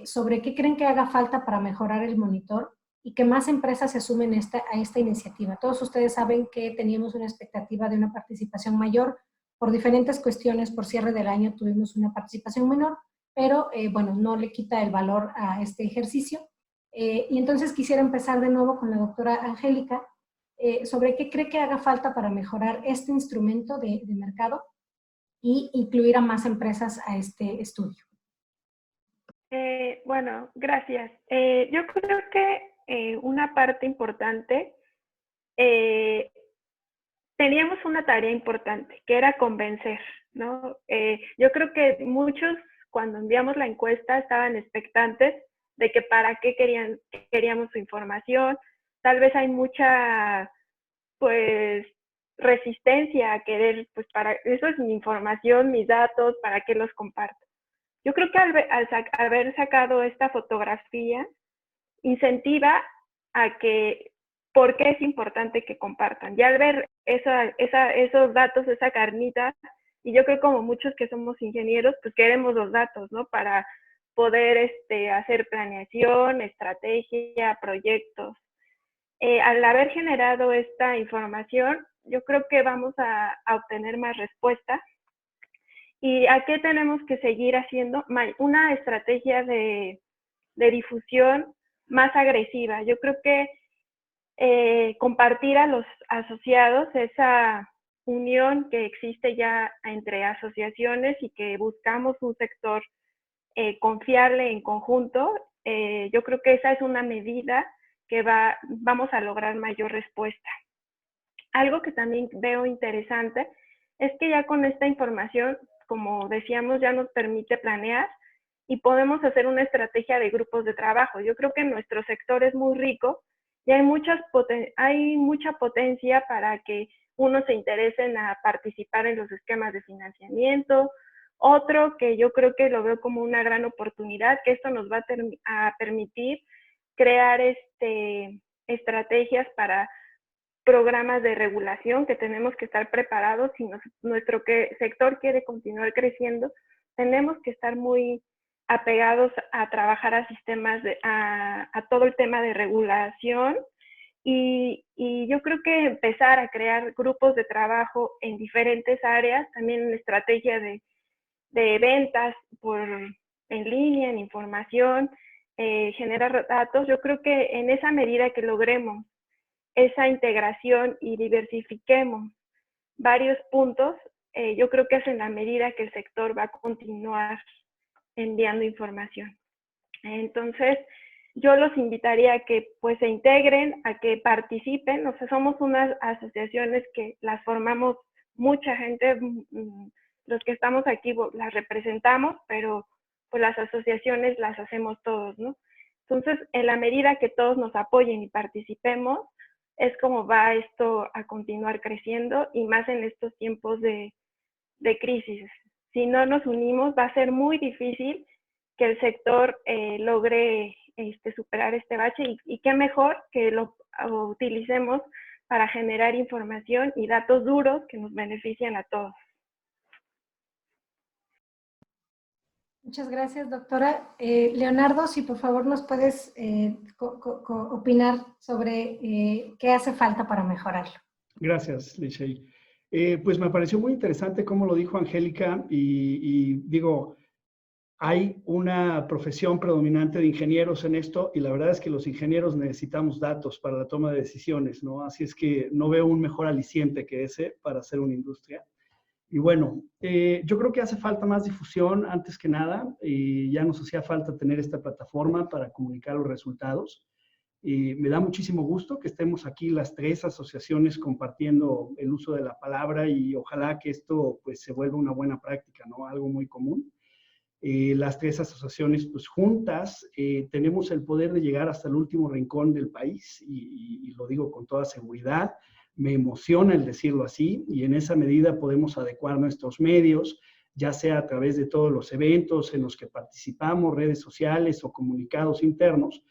sobre qué creen que haga falta para mejorar el monitor y que más empresas se sumen a esta iniciativa. Todos ustedes saben que teníamos una expectativa de una participación mayor. Por diferentes cuestiones, por cierre del año tuvimos una participación menor, pero bueno, no le quita el valor a este ejercicio. Y entonces quisiera empezar de nuevo con la doctora Angélica sobre qué cree que haga falta para mejorar este instrumento de mercado y incluir a más empresas a este estudio. Bueno, gracias. Yo creo que una parte importante, teníamos una tarea importante, que era convencer, ¿no? Yo creo que muchos, cuando enviamos la encuesta, estaban expectantes de que para qué queríamos su información. Tal vez hay mucha, pues, resistencia a querer, pues, para eso es mi información, mis datos, ¿para qué los comparto? Yo creo que al haber sacado esta fotografía, incentiva a que, ¿por qué es importante que compartan? Ya al ver esos datos, esa carnita, y yo creo como muchos que somos ingenieros, pues queremos los datos, ¿no? Para poder hacer planeación, estrategia, proyectos. Al haber generado esta información, yo creo que vamos a obtener más respuestas. ¿Y a qué tenemos que seguir haciendo? Una estrategia de difusión más agresiva. Yo creo que compartir a los asociados, esa unión que existe ya entre asociaciones y que buscamos un sector confiable en conjunto, yo creo que esa es una medida que vamos a lograr mayor respuesta. algo que también veo interesante es que ya con esta información, como decíamos, ya nos permite planear y podemos hacer una estrategia de grupos de trabajo. Yo creo que nuestro sector es muy rico y hay mucha potencia para que unos se interesen a participar en los esquemas de financiamiento. Otro que yo creo que lo veo como una gran oportunidad, que esto nos va a permitir crear estrategias para programas de regulación, que tenemos que estar preparados. Si nuestro sector quiere continuar creciendo, tenemos que estar muy apegados a trabajar a sistemas, a todo el tema de regulación. Y yo creo que empezar a crear grupos de trabajo en diferentes áreas, también en estrategia de ventas en línea, en información, generar datos. Yo creo que en esa medida que logremos esa integración y diversifiquemos varios puntos, yo creo que es en la medida que el sector va a continuar enviando información. Entonces, yo los invitaría a que pues se integren, a que participen. O sea, somos unas asociaciones que las formamos mucha gente, los que estamos aquí las representamos, pero pues las asociaciones las hacemos todos, ¿no? Entonces, en la medida que todos nos apoyen y participemos, es como va esto a continuar creciendo, y más en estos tiempos de crisis. Si no nos unimos, va a ser muy difícil que el sector logre superar este bache, y qué mejor que lo utilicemos para generar información y datos duros que nos benefician a todos. Muchas gracias, doctora. Leonardo, si por favor nos puedes opinar sobre qué hace falta para mejorarlo. Gracias, Lishey. Pues me pareció muy interesante cómo lo dijo Angélica, y digo, hay una profesión predominante de ingenieros en esto, y la verdad es que los ingenieros necesitamos datos para la toma de decisiones, ¿no? Así es que no veo un mejor aliciente que ese para hacer una industria. Y bueno, yo creo que hace falta más difusión antes que nada, y ya nos hacía falta tener esta plataforma para comunicar los resultados. Me da muchísimo gusto que estemos aquí las tres asociaciones compartiendo el uso de la palabra, y ojalá que esto pues se vuelva una buena práctica, ¿no? Algo muy común. Las tres asociaciones pues juntas tenemos el poder de llegar hasta el último rincón del país, y lo digo con toda seguridad. Me emociona el decirlo así, y en esa medida podemos adecuar nuestros medios, ya sea a través de todos los eventos en los que participamos, redes sociales o comunicados internos,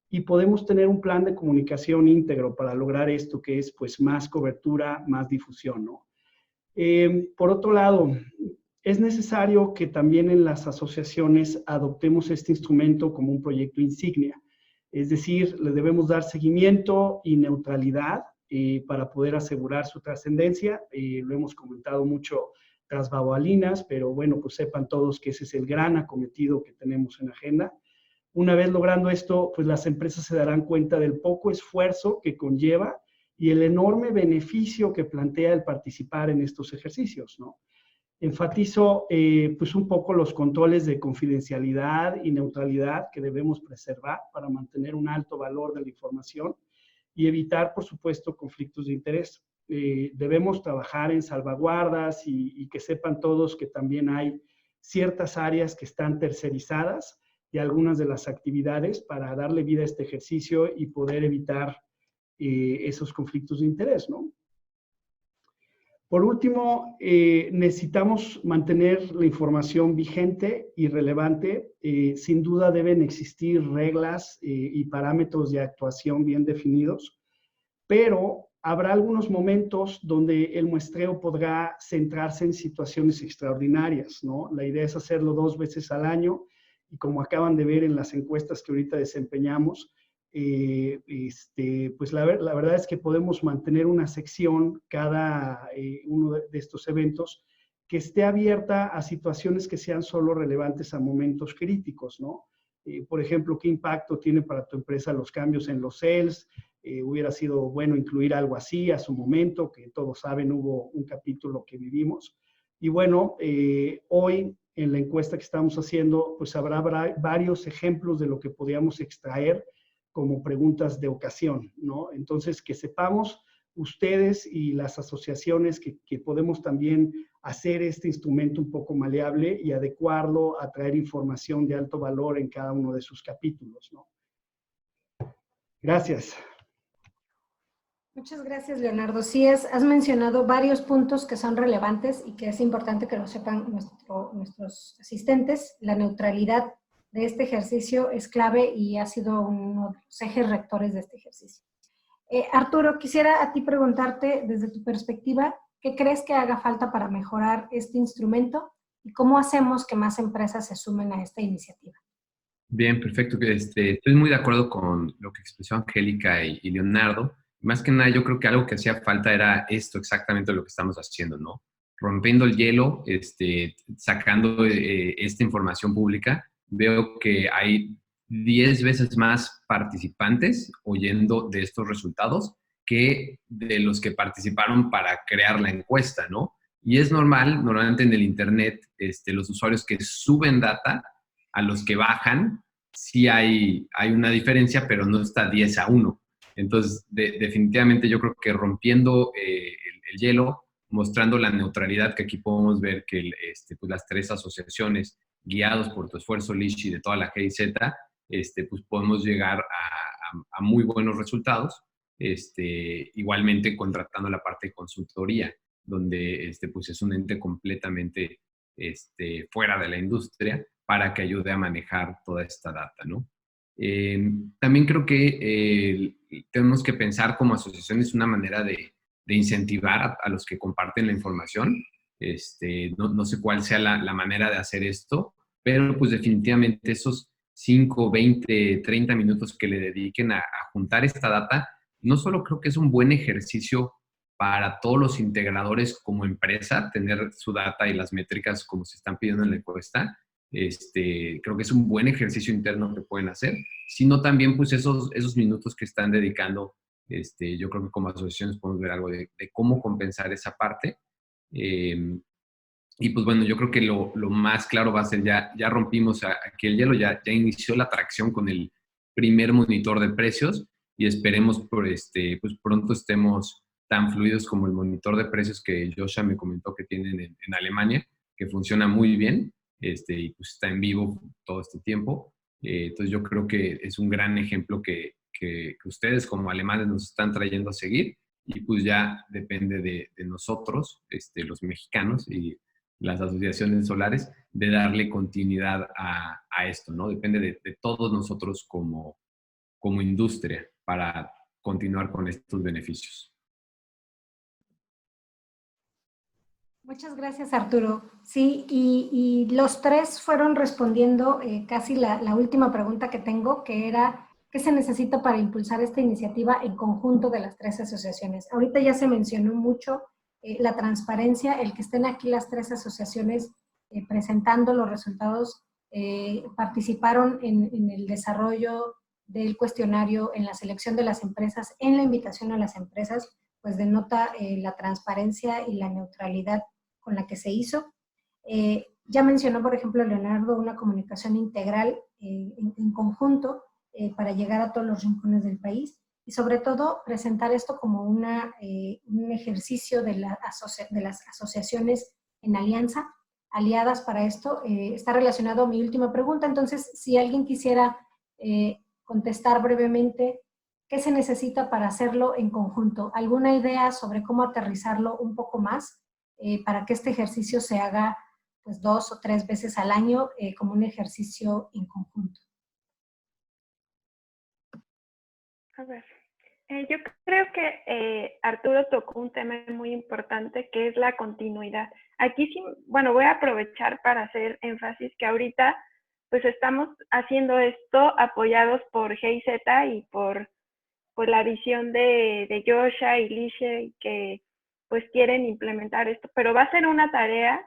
y podemos tener un plan de comunicación íntegro para lograr esto, que es pues más cobertura, más difusión, ¿no? Por otro lado, es necesario que también en las asociaciones adoptemos este instrumento como un proyecto insignia, es decir, le debemos dar seguimiento y neutralidad para poder asegurar su trascendencia. Lo hemos comentado mucho tras bambalinas, pero bueno, pues sepan todos que ese es el gran acometido que tenemos en agenda. Una vez logrando esto, pues las empresas se darán cuenta del poco esfuerzo que conlleva y el enorme beneficio que plantea el participar en estos ejercicios, ¿no? Enfatizo pues un poco los controles de confidencialidad y neutralidad que debemos preservar para mantener un alto valor de la información y evitar, por supuesto, conflictos de interés. Debemos trabajar en salvaguardas, y que sepan todos que también hay ciertas áreas que están tercerizadas y algunas de las actividades para darle vida a este ejercicio y poder evitar esos conflictos de interés, ¿no? Por último, necesitamos mantener la información vigente y relevante. Sin duda deben existir reglas y parámetros de actuación bien definidos, pero habrá algunos momentos donde el muestreo podrá centrarse en situaciones extraordinarias, ¿no? La idea es hacerlo 2 veces al año, y como acaban de ver en las encuestas que ahorita desempeñamos, pues la verdad es que podemos mantener una sección cada uno de estos eventos que esté abierta a situaciones que sean solo relevantes a momentos críticos, ¿no? Por ejemplo, ¿qué impacto tiene para tu empresa los cambios en los sales? Hubiera sido bueno incluir algo así a su momento, que todos saben, hubo un capítulo que vivimos. Y bueno, hoy en la encuesta que estamos haciendo, pues habrá varios ejemplos de lo que podríamos extraer como preguntas de ocasión, ¿no? Entonces, que sepamos ustedes y las asociaciones que podemos también hacer este instrumento un poco maleable y adecuarlo a traer información de alto valor en cada uno de sus capítulos, ¿no? Gracias. Muchas gracias, Leonardo. Sí, has mencionado varios puntos que son relevantes y que es importante que lo sepan nuestros asistentes. La neutralidad de este ejercicio es clave y ha sido uno de los ejes rectores de este ejercicio. Arturo, quisiera a ti preguntarte desde tu perspectiva, ¿qué crees que haga falta para mejorar este instrumento y cómo hacemos que más empresas se sumen a esta iniciativa? Bien, perfecto. Estoy muy de acuerdo con lo que expresó Angélica y Leonardo. Más que nada, yo creo que algo que hacía falta era esto, exactamente lo que estamos haciendo, ¿no? Rompiendo el hielo, sacando esta información pública, veo que hay 10 veces más participantes oyendo de estos resultados que de los que participaron para crear la encuesta, ¿no? Y es normal, normalmente en el Internet, los usuarios que suben data a los que bajan, sí hay una diferencia, pero no está 10-1. Entonces, definitivamente yo creo que rompiendo el hielo, mostrando la neutralidad, que aquí podemos ver que pues las 3 asociaciones, guiados por tu esfuerzo, Lishi, de toda la GIZ, pues podemos llegar a muy buenos resultados, igualmente contratando la parte de consultoría, donde pues es un ente completamente fuera de la industria para que ayude a manejar toda esta data, ¿no? También creo que tenemos que pensar como asociaciones una manera de incentivar a los que comparten la información. No sé cuál sea la manera de hacer esto, pero pues definitivamente esos 5, 20, 30 minutos que le dediquen a juntar esta data, no solo creo que es un buen ejercicio para todos los integradores como empresa, tener su data y las métricas como se están pidiendo en la encuesta, creo que es un buen ejercicio interno que pueden hacer, sino también pues esos minutos que están dedicando, yo creo que como asociaciones podemos ver algo de cómo compensar esa parte. Y pues bueno, yo creo que lo más claro va a ser ya rompimos aquí el hielo, ya inició la atracción con el primer monitor de precios y esperemos pues pronto estemos tan fluidos como el monitor de precios que Joshua me comentó que tienen en Alemania, que funciona muy bien, y pues está en vivo todo este tiempo. Entonces yo creo que es un gran ejemplo que ustedes como alemanes nos están trayendo a seguir y pues ya depende de nosotros, los mexicanos y las asociaciones solares, de darle continuidad a esto, ¿no? Depende de todos nosotros como industria para continuar con estos beneficios. Muchas gracias, Arturo. Sí, y los 3 fueron respondiendo casi la última pregunta que tengo, que era, ¿qué se necesita para impulsar esta iniciativa en conjunto de las 3 asociaciones? Ahorita ya se mencionó mucho la transparencia, el que estén aquí las 3 asociaciones presentando los resultados, participaron en el desarrollo del cuestionario, en la selección de las empresas, en la invitación a las empresas, pues denota la transparencia y la neutralidad con la que se hizo. Ya mencionó, por ejemplo, Leonardo, una comunicación integral en conjunto para llegar a todos los rincones del país y sobre todo presentar esto como un ejercicio de las asociaciones en alianza, aliadas para esto. Está relacionado a mi última pregunta, entonces si alguien quisiera contestar brevemente, ¿qué se necesita para hacerlo en conjunto? ¿Alguna idea sobre cómo aterrizarlo un poco más para que este ejercicio se haga pues 2 o 3 veces al año como un ejercicio en conjunto? A ver, yo creo que Arturo tocó un tema muy importante que es la continuidad. Aquí sí, bueno, voy a aprovechar para hacer énfasis que ahorita pues estamos haciendo esto apoyados por GIZ y por la visión de Joshua y Lishi que pues quieren implementar esto, pero va a ser una tarea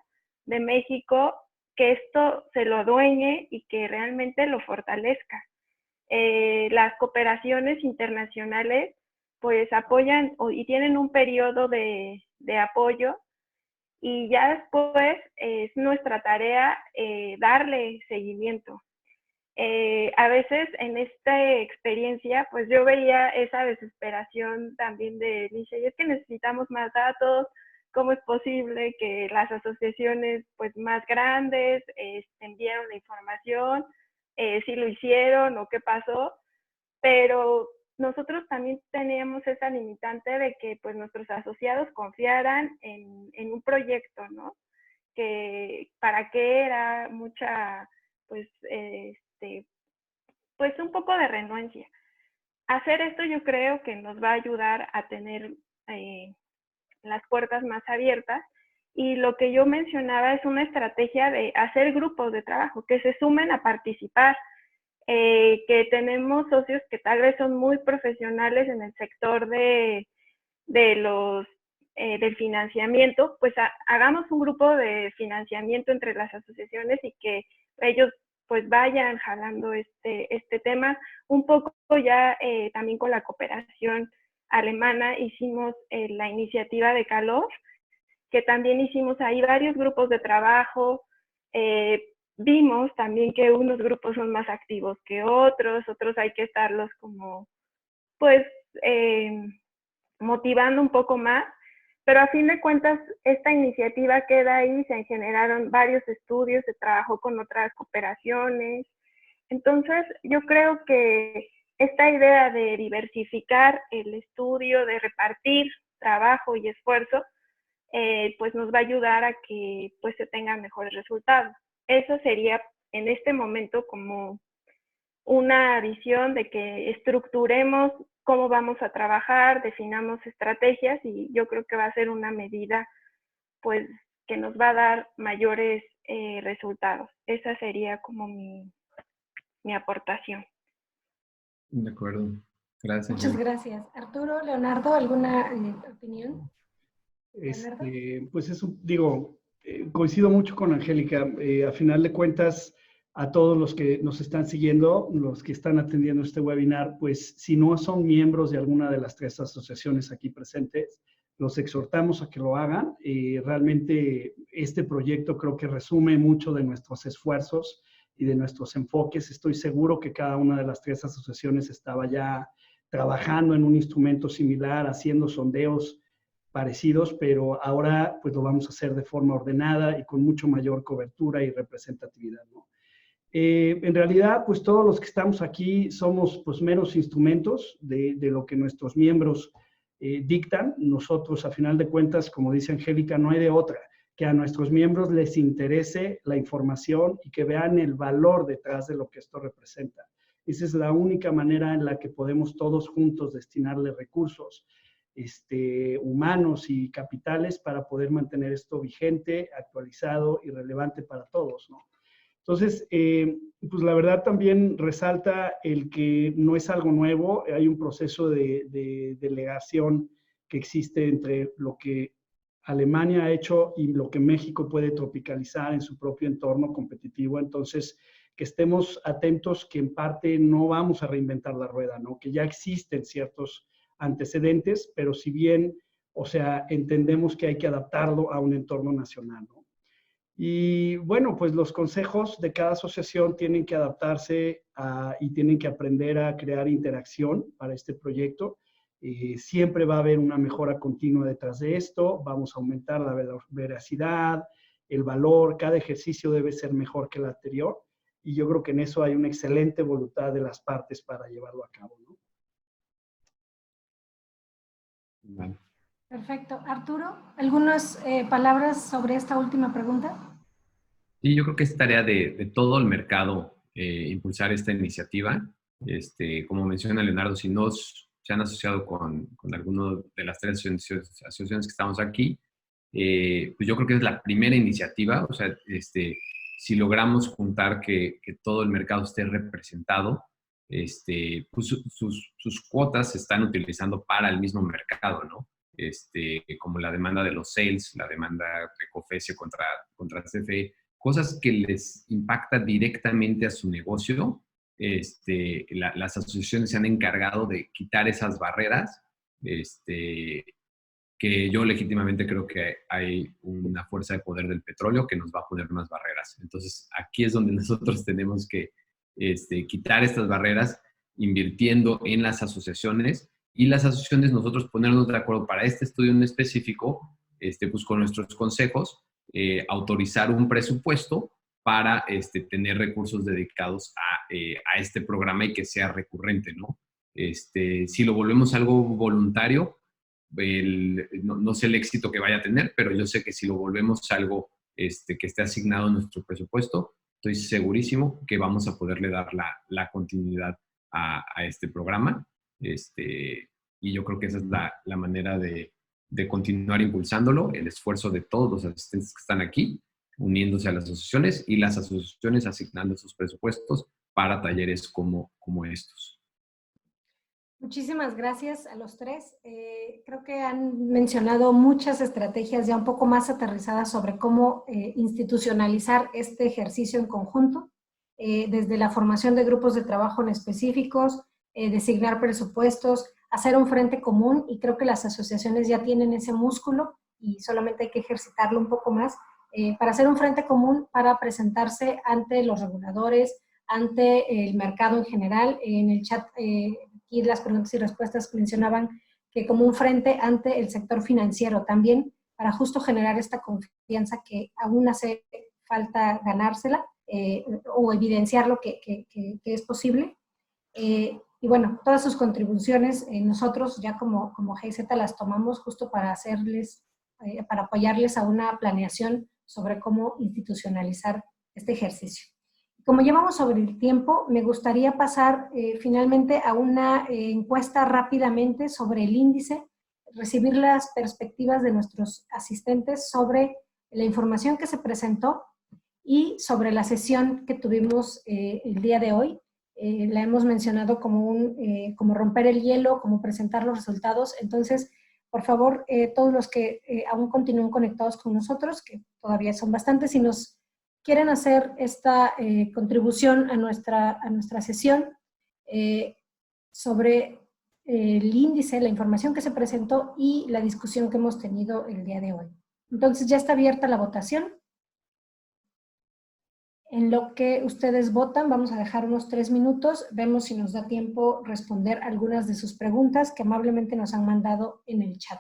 de México que esto se lo adueñe y que realmente lo fortalezca. Las cooperaciones internacionales pues apoyan y tienen un periodo de apoyo y ya después es nuestra tarea darle seguimiento. a veces en esta experiencia, pues yo veía esa desesperación también de Licia, y es que necesitamos más datos. ¿Cómo es posible que las asociaciones pues más grandes enviaron la información? ¿Si lo hicieron o qué pasó? Pero nosotros también teníamos esa limitante de que pues nuestros asociados confiaran en un proyecto, ¿no? Que para qué era mucha, pues, pues un poco de renuencia. Hacer esto yo creo que nos va a ayudar a tener las puertas más abiertas, y lo que yo mencionaba es una estrategia de hacer grupos de trabajo que se sumen a participar, que tenemos socios que tal vez son muy profesionales en el sector del financiamiento, pues hagamos un grupo de financiamiento entre las asociaciones y que ellos pues vayan jalando este tema. Un poco ya también con la cooperación alemana hicimos la iniciativa de calor, que también hicimos ahí varios grupos de trabajo. Vimos también que unos grupos son más activos que otros hay que estarlos como, pues, motivando un poco más, pero a fin de cuentas esta iniciativa queda ahí, se generaron varios estudios, se trabajó con otras cooperaciones. Entonces yo creo que esta idea de diversificar el estudio, de repartir trabajo y esfuerzo, pues nos va a ayudar a que pues se tengan mejores resultados. Eso sería en este momento como una visión de que estructuremos cómo vamos a trabajar, definamos estrategias, y yo creo que va a ser una medida pues que nos va a dar mayores resultados. Esa sería como mi aportación. De acuerdo. Gracias. Muchas gracias. Arturo, Leonardo, ¿alguna opinión? Pues eso, digo, coincido mucho con Angélica. A final de cuentas, a todos los que nos están siguiendo, los que están atendiendo este webinar, pues si no son miembros de alguna de las 3 asociaciones aquí presentes, los exhortamos a que lo hagan. Realmente este proyecto creo que resume mucho de nuestros esfuerzos y de nuestros enfoques. Estoy seguro que cada una de las 3 asociaciones estaba ya trabajando en un instrumento similar, haciendo sondeos parecidos, pero ahora pues lo vamos a hacer de forma ordenada y con mucho mayor cobertura y representatividad, ¿no? En realidad, pues todos los que estamos aquí somos pues meros instrumentos de lo que nuestros miembros dictan. Nosotros, a final de cuentas, como dice Angélica, no hay de otra, que a nuestros miembros les interese la información y que vean el valor detrás de lo que esto representa. Esa es la única manera en la que podemos todos juntos destinarle recursos humanos y capitales para poder mantener esto vigente, actualizado y relevante para todos, ¿no? Entonces, pues la verdad también resalta el que no es algo nuevo, hay un proceso de delegación que existe entre lo que Alemania ha hecho y lo que México puede tropicalizar en su propio entorno competitivo. Entonces, que estemos atentos que en parte no vamos a reinventar la rueda, ¿no? Que ya existen ciertos antecedentes, pero si bien, o sea, entendemos que hay que adaptarlo a un entorno nacional, ¿no? Y bueno, pues los consejos de cada asociación tienen que adaptarse y tienen que aprender a crear interacción para este proyecto. Siempre va a haber una mejora continua detrás de esto, vamos a aumentar la veracidad, el valor, cada ejercicio debe ser mejor que el anterior, y yo creo que en eso hay una excelente voluntad de las partes para llevarlo a cabo, ¿no? Vale. Perfecto. Arturo, ¿algunas palabras sobre esta última pregunta? Sí, yo creo que es tarea de todo el mercado impulsar esta iniciativa. Como menciona Leonardo, si no se han asociado con alguno de las 3 asociaciones que estamos aquí, pues yo creo que es la primera iniciativa. O sea, si logramos juntar que todo el mercado esté representado, pues sus cuotas se están utilizando para el mismo mercado, ¿no? Como la demanda de los sales, la demanda de COFESE contra CFE, cosas que les impacta directamente a su negocio. Las asociaciones se han encargado de quitar esas barreras, que yo legítimamente creo que hay una fuerza de poder del petróleo que nos va a poner más barreras. Entonces, aquí es donde nosotros tenemos que quitar estas barreras invirtiendo en las asociaciones, y las asociaciones nosotros ponernos de acuerdo para este estudio en específico, pues con nuestros consejos, autorizar un presupuesto para tener recursos dedicados a este programa y que sea recurrente, ¿no? Si lo volvemos algo voluntario, no sé el éxito que vaya a tener, pero yo sé que si lo volvemos algo que esté asignado a nuestro presupuesto, estoy segurísimo que vamos a poderle dar la continuidad a este programa. Y yo creo que esa es la manera de continuar impulsándolo, el esfuerzo de todos los asistentes que están aquí, uniéndose a las asociaciones y las asociaciones asignando sus presupuestos para talleres como estos. Muchísimas gracias a los tres. Creo que han mencionado muchas estrategias ya un poco más aterrizadas sobre cómo institucionalizar este ejercicio en conjunto, desde la formación de grupos de trabajo en específicos, designar presupuestos, hacer un frente común, y creo que las asociaciones ya tienen ese músculo y solamente hay que ejercitarlo un poco más, para hacer un frente común para presentarse ante los reguladores, ante el mercado en general. En el chat y las preguntas y respuestas mencionaban que como un frente ante el sector financiero también, para justo generar esta confianza que aún hace falta ganársela, o evidenciar lo que es posible. Y bueno, todas sus contribuciones nosotros ya como GIZ las tomamos justo para hacerles, para apoyarles a una planeación sobre cómo institucionalizar este ejercicio. Como llevamos sobre el tiempo, me gustaría pasar finalmente a una encuesta rápidamente sobre el índice, recibir las perspectivas de nuestros asistentes sobre la información que se presentó y sobre la sesión que tuvimos el día de hoy. La hemos mencionado como romper el hielo, como presentar los resultados. Entonces, por favor, todos los que aún continúen conectados con nosotros, que todavía son bastantes, si nos quieren hacer esta contribución a nuestra sesión sobre el índice, la información que se presentó y la discusión que hemos tenido el día de hoy. Entonces ya está abierta la votación. En lo que ustedes votan, vamos a dejar unos 3 minutos, vemos si nos da tiempo responder algunas de sus preguntas que amablemente nos han mandado en el chat.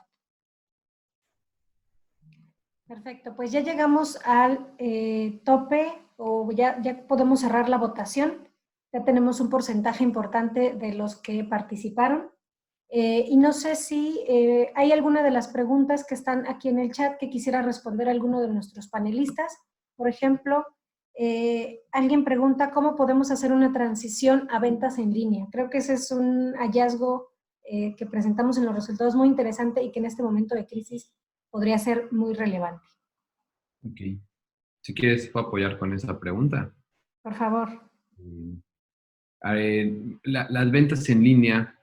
Perfecto, pues ya llegamos al tope, o ya podemos cerrar la votación. Ya tenemos un porcentaje importante de los que participaron. Y no sé si hay alguna de las preguntas que están aquí en el chat que quisiera responder a alguno de nuestros panelistas. Por ejemplo, alguien pregunta cómo podemos hacer una transición a ventas en línea. Creo que ese es un hallazgo que presentamos en los resultados muy interesante y que en este momento de crisis podría ser muy relevante. Ok. Si quieres, puedo apoyar con esa pregunta. Por favor. Las ventas en línea,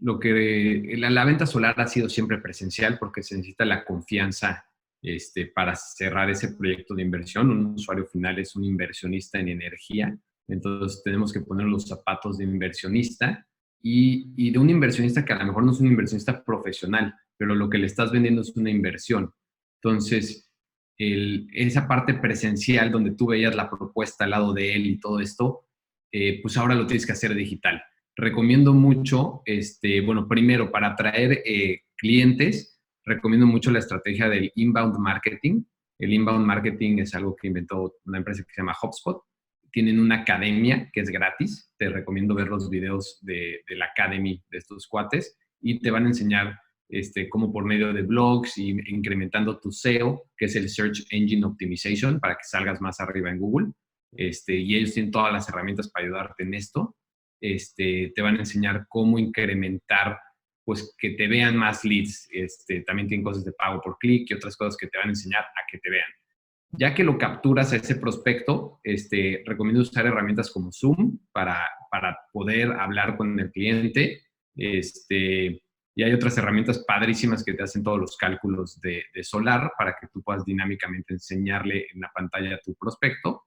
la venta solar ha sido siempre presencial porque se necesita la confianza para cerrar ese proyecto de inversión. Un usuario final es un inversionista en energía, entonces tenemos que poner los zapatos de inversionista y de un inversionista que a lo mejor no es un inversionista profesional, pero lo que le estás vendiendo es una inversión. Entonces, esa parte presencial donde tú veías la propuesta al lado de él y todo esto, pues ahora lo tienes que hacer digital. Recomiendo mucho, bueno, primero, para atraer clientes, recomiendo mucho la estrategia del inbound marketing. El inbound marketing es algo que inventó una empresa que se llama HubSpot. Tienen una academia que es gratis. Te recomiendo ver los videos de la academy de estos cuates y te van a enseñar cómo por medio de blogs y incrementando tu SEO, que es el Search Engine Optimization, para que salgas más arriba en Google. Y ellos tienen todas las herramientas para ayudarte en esto. Te van a enseñar cómo incrementar, pues que te vean más leads. También tienen cosas de pago por clic y otras cosas que te van a enseñar a que te vean. Ya que lo capturas a ese prospecto, recomiendo usar herramientas como Zoom para poder hablar con el cliente. Y hay otras herramientas padrísimas que te hacen todos los cálculos de solar para que tú puedas dinámicamente enseñarle en la pantalla a tu prospecto.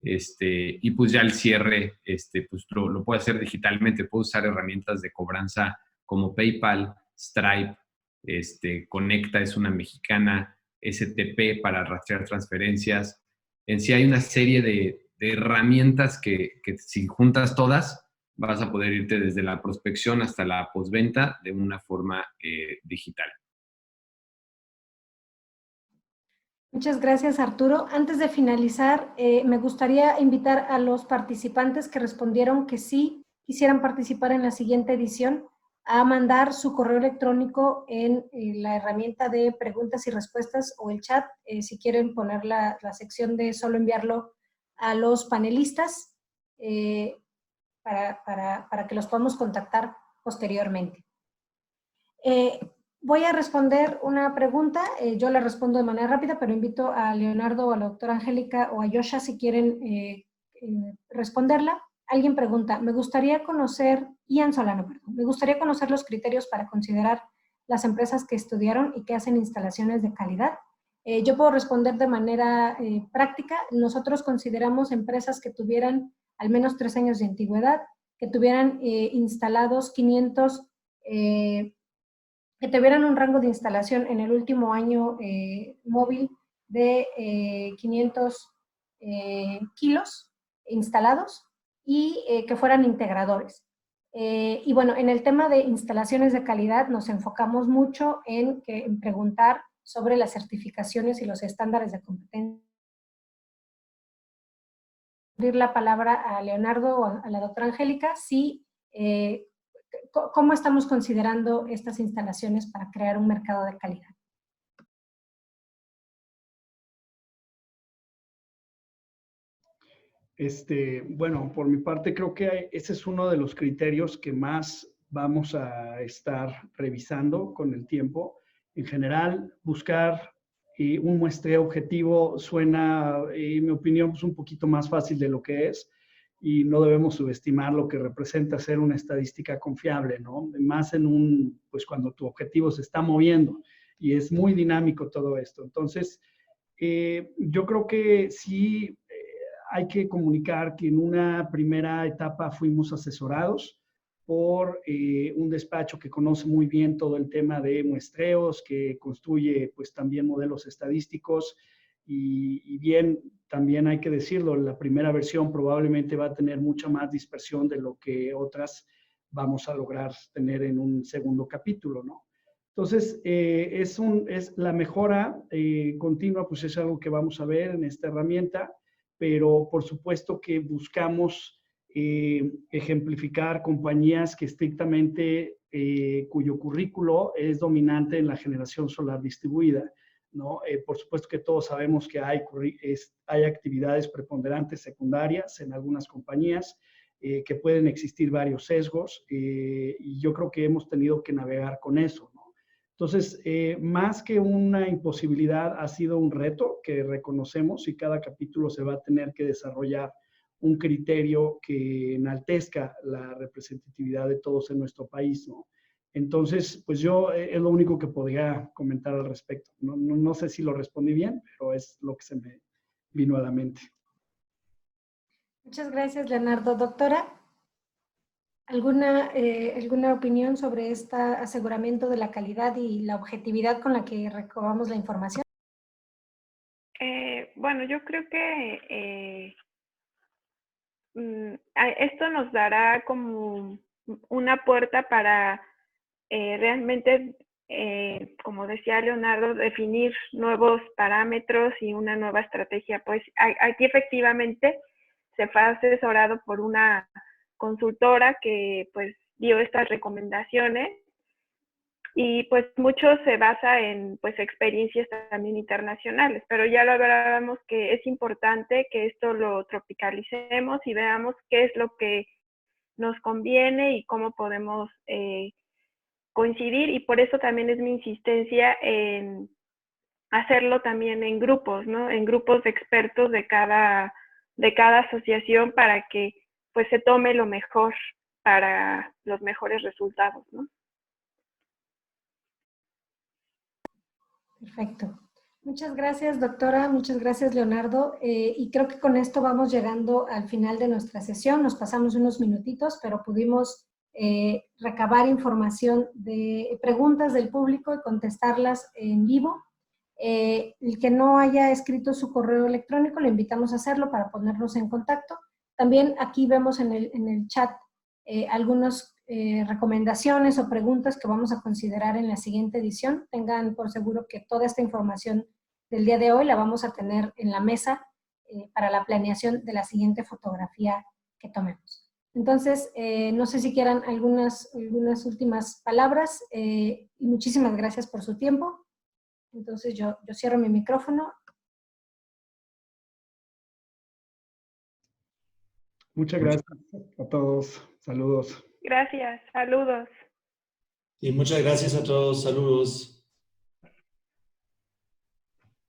Y pues ya el cierre, pues lo puedo hacer digitalmente. Puedo usar herramientas de cobranza como PayPal, Stripe, Conecta es una mexicana, STP para rastrear transferencias. En sí hay una serie herramientas que si juntas todas, vas a poder irte desde la prospección hasta la postventa de una forma digital. Muchas gracias, Arturo. Antes de finalizar, me gustaría invitar a los participantes que respondieron que sí quisieran participar en la siguiente edición a mandar su correo electrónico en la herramienta de preguntas y respuestas o el chat, si quieren poner la sección de solo enviarlo a los panelistas para que los podamos contactar posteriormente. Voy a responder una pregunta, yo la respondo de manera rápida, pero invito a Leonardo o a la doctora Angélica o a Yoshua si quieren responderla. Alguien pregunta, me gustaría conocer los criterios para considerar las empresas que estudiaron y que hacen instalaciones de calidad. Yo puedo responder de manera práctica. Nosotros consideramos empresas que tuvieran al menos 3 años de antigüedad, que tuvieran instalados 500 que tuvieran un rango de instalación en el último año móvil de 500 kilos instalados y que fueran integradores. Y bueno, en el tema de instalaciones de calidad nos enfocamos mucho en preguntar sobre las certificaciones y los estándares de competencia. Abrir la palabra a Leonardo o a la doctora Angélica, si ¿cómo estamos considerando estas instalaciones para crear un mercado de calidad? Bueno, por mi parte creo que ese es uno de los criterios que más vamos a estar revisando con el tiempo. En general, buscar un muestreo objetivo suena, en mi opinión, pues un poquito más fácil de lo que es, y no debemos subestimar lo que representa ser una estadística confiable, ¿no? Más pues cuando tu objetivo se está moviendo y es muy dinámico todo esto. Entonces, yo creo que sí hay que comunicar que en una primera etapa fuimos asesorados por un despacho que conoce muy bien todo el tema de muestreos, que construye pues también modelos estadísticos y bien, también hay que decirlo, la primera versión probablemente va a tener mucha más dispersión de lo que otras vamos a lograr tener en un segundo capítulo, ¿no? Entonces, es la mejora continua, pues es algo que vamos a ver en esta herramienta, pero por supuesto que buscamos ejemplificar compañías que estrictamente, cuyo currículo es dominante en la generación solar distribuida, ¿no? Por supuesto que todos sabemos que hay actividades preponderantes secundarias en algunas compañías, que pueden existir varios sesgos, y yo creo que hemos tenido que navegar con eso, ¿no? Entonces, más que una imposibilidad, ha sido un reto que reconocemos y cada capítulo se va a tener que desarrollar un criterio que enaltezca la representatividad de todos en nuestro país, ¿no? Entonces, pues yo es lo único que podría comentar al respecto. No sé si lo respondí bien, pero es lo que se me vino a la mente. Muchas gracias, Leonardo. Doctora, ¿alguna opinión sobre este aseguramiento de la calidad y la objetividad con la que recabamos la información? Bueno, yo creo que esto nos dará como una puerta para realmente, como decía Leonardo, definir nuevos parámetros y una nueva estrategia. Pues aquí efectivamente se fue asesorado por una consultora que pues dio estas recomendaciones y pues mucho se basa en pues experiencias también internacionales, pero ya lo hablábamos que es importante que esto lo tropicalicemos y veamos qué es lo que nos conviene y cómo podemos coincidir, y por eso también es mi insistencia en hacerlo también en grupos, ¿no? En grupos de expertos de cada asociación para que pues se tome lo mejor para los mejores resultados, ¿no? Perfecto. Muchas gracias, doctora. Muchas gracias, Leonardo. Y creo que con esto vamos llegando al final de nuestra sesión. Nos pasamos unos minutitos, pero pudimos recabar información de preguntas del público y contestarlas en vivo. El que no haya escrito su correo electrónico, le invitamos a hacerlo para ponernos en contacto. También aquí vemos en el chat algunas recomendaciones o preguntas que vamos a considerar en la siguiente edición. Tengan por seguro que toda esta información del día de hoy la vamos a tener en la mesa para la planeación de la siguiente fotografía que tomemos. Entonces, no sé si quieran algunas últimas palabras y muchísimas gracias por su tiempo. Entonces yo cierro mi micrófono. Muchas gracias a todos. Saludos. Gracias, saludos. Y muchas gracias a todos. Saludos.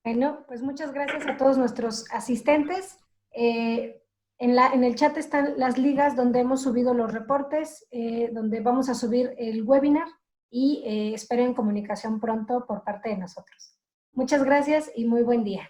Bueno, pues muchas gracias a todos nuestros asistentes. En el chat están las ligas donde hemos subido los reportes, donde vamos a subir el webinar y esperen comunicación pronto por parte de nosotros. Muchas gracias y muy buen día.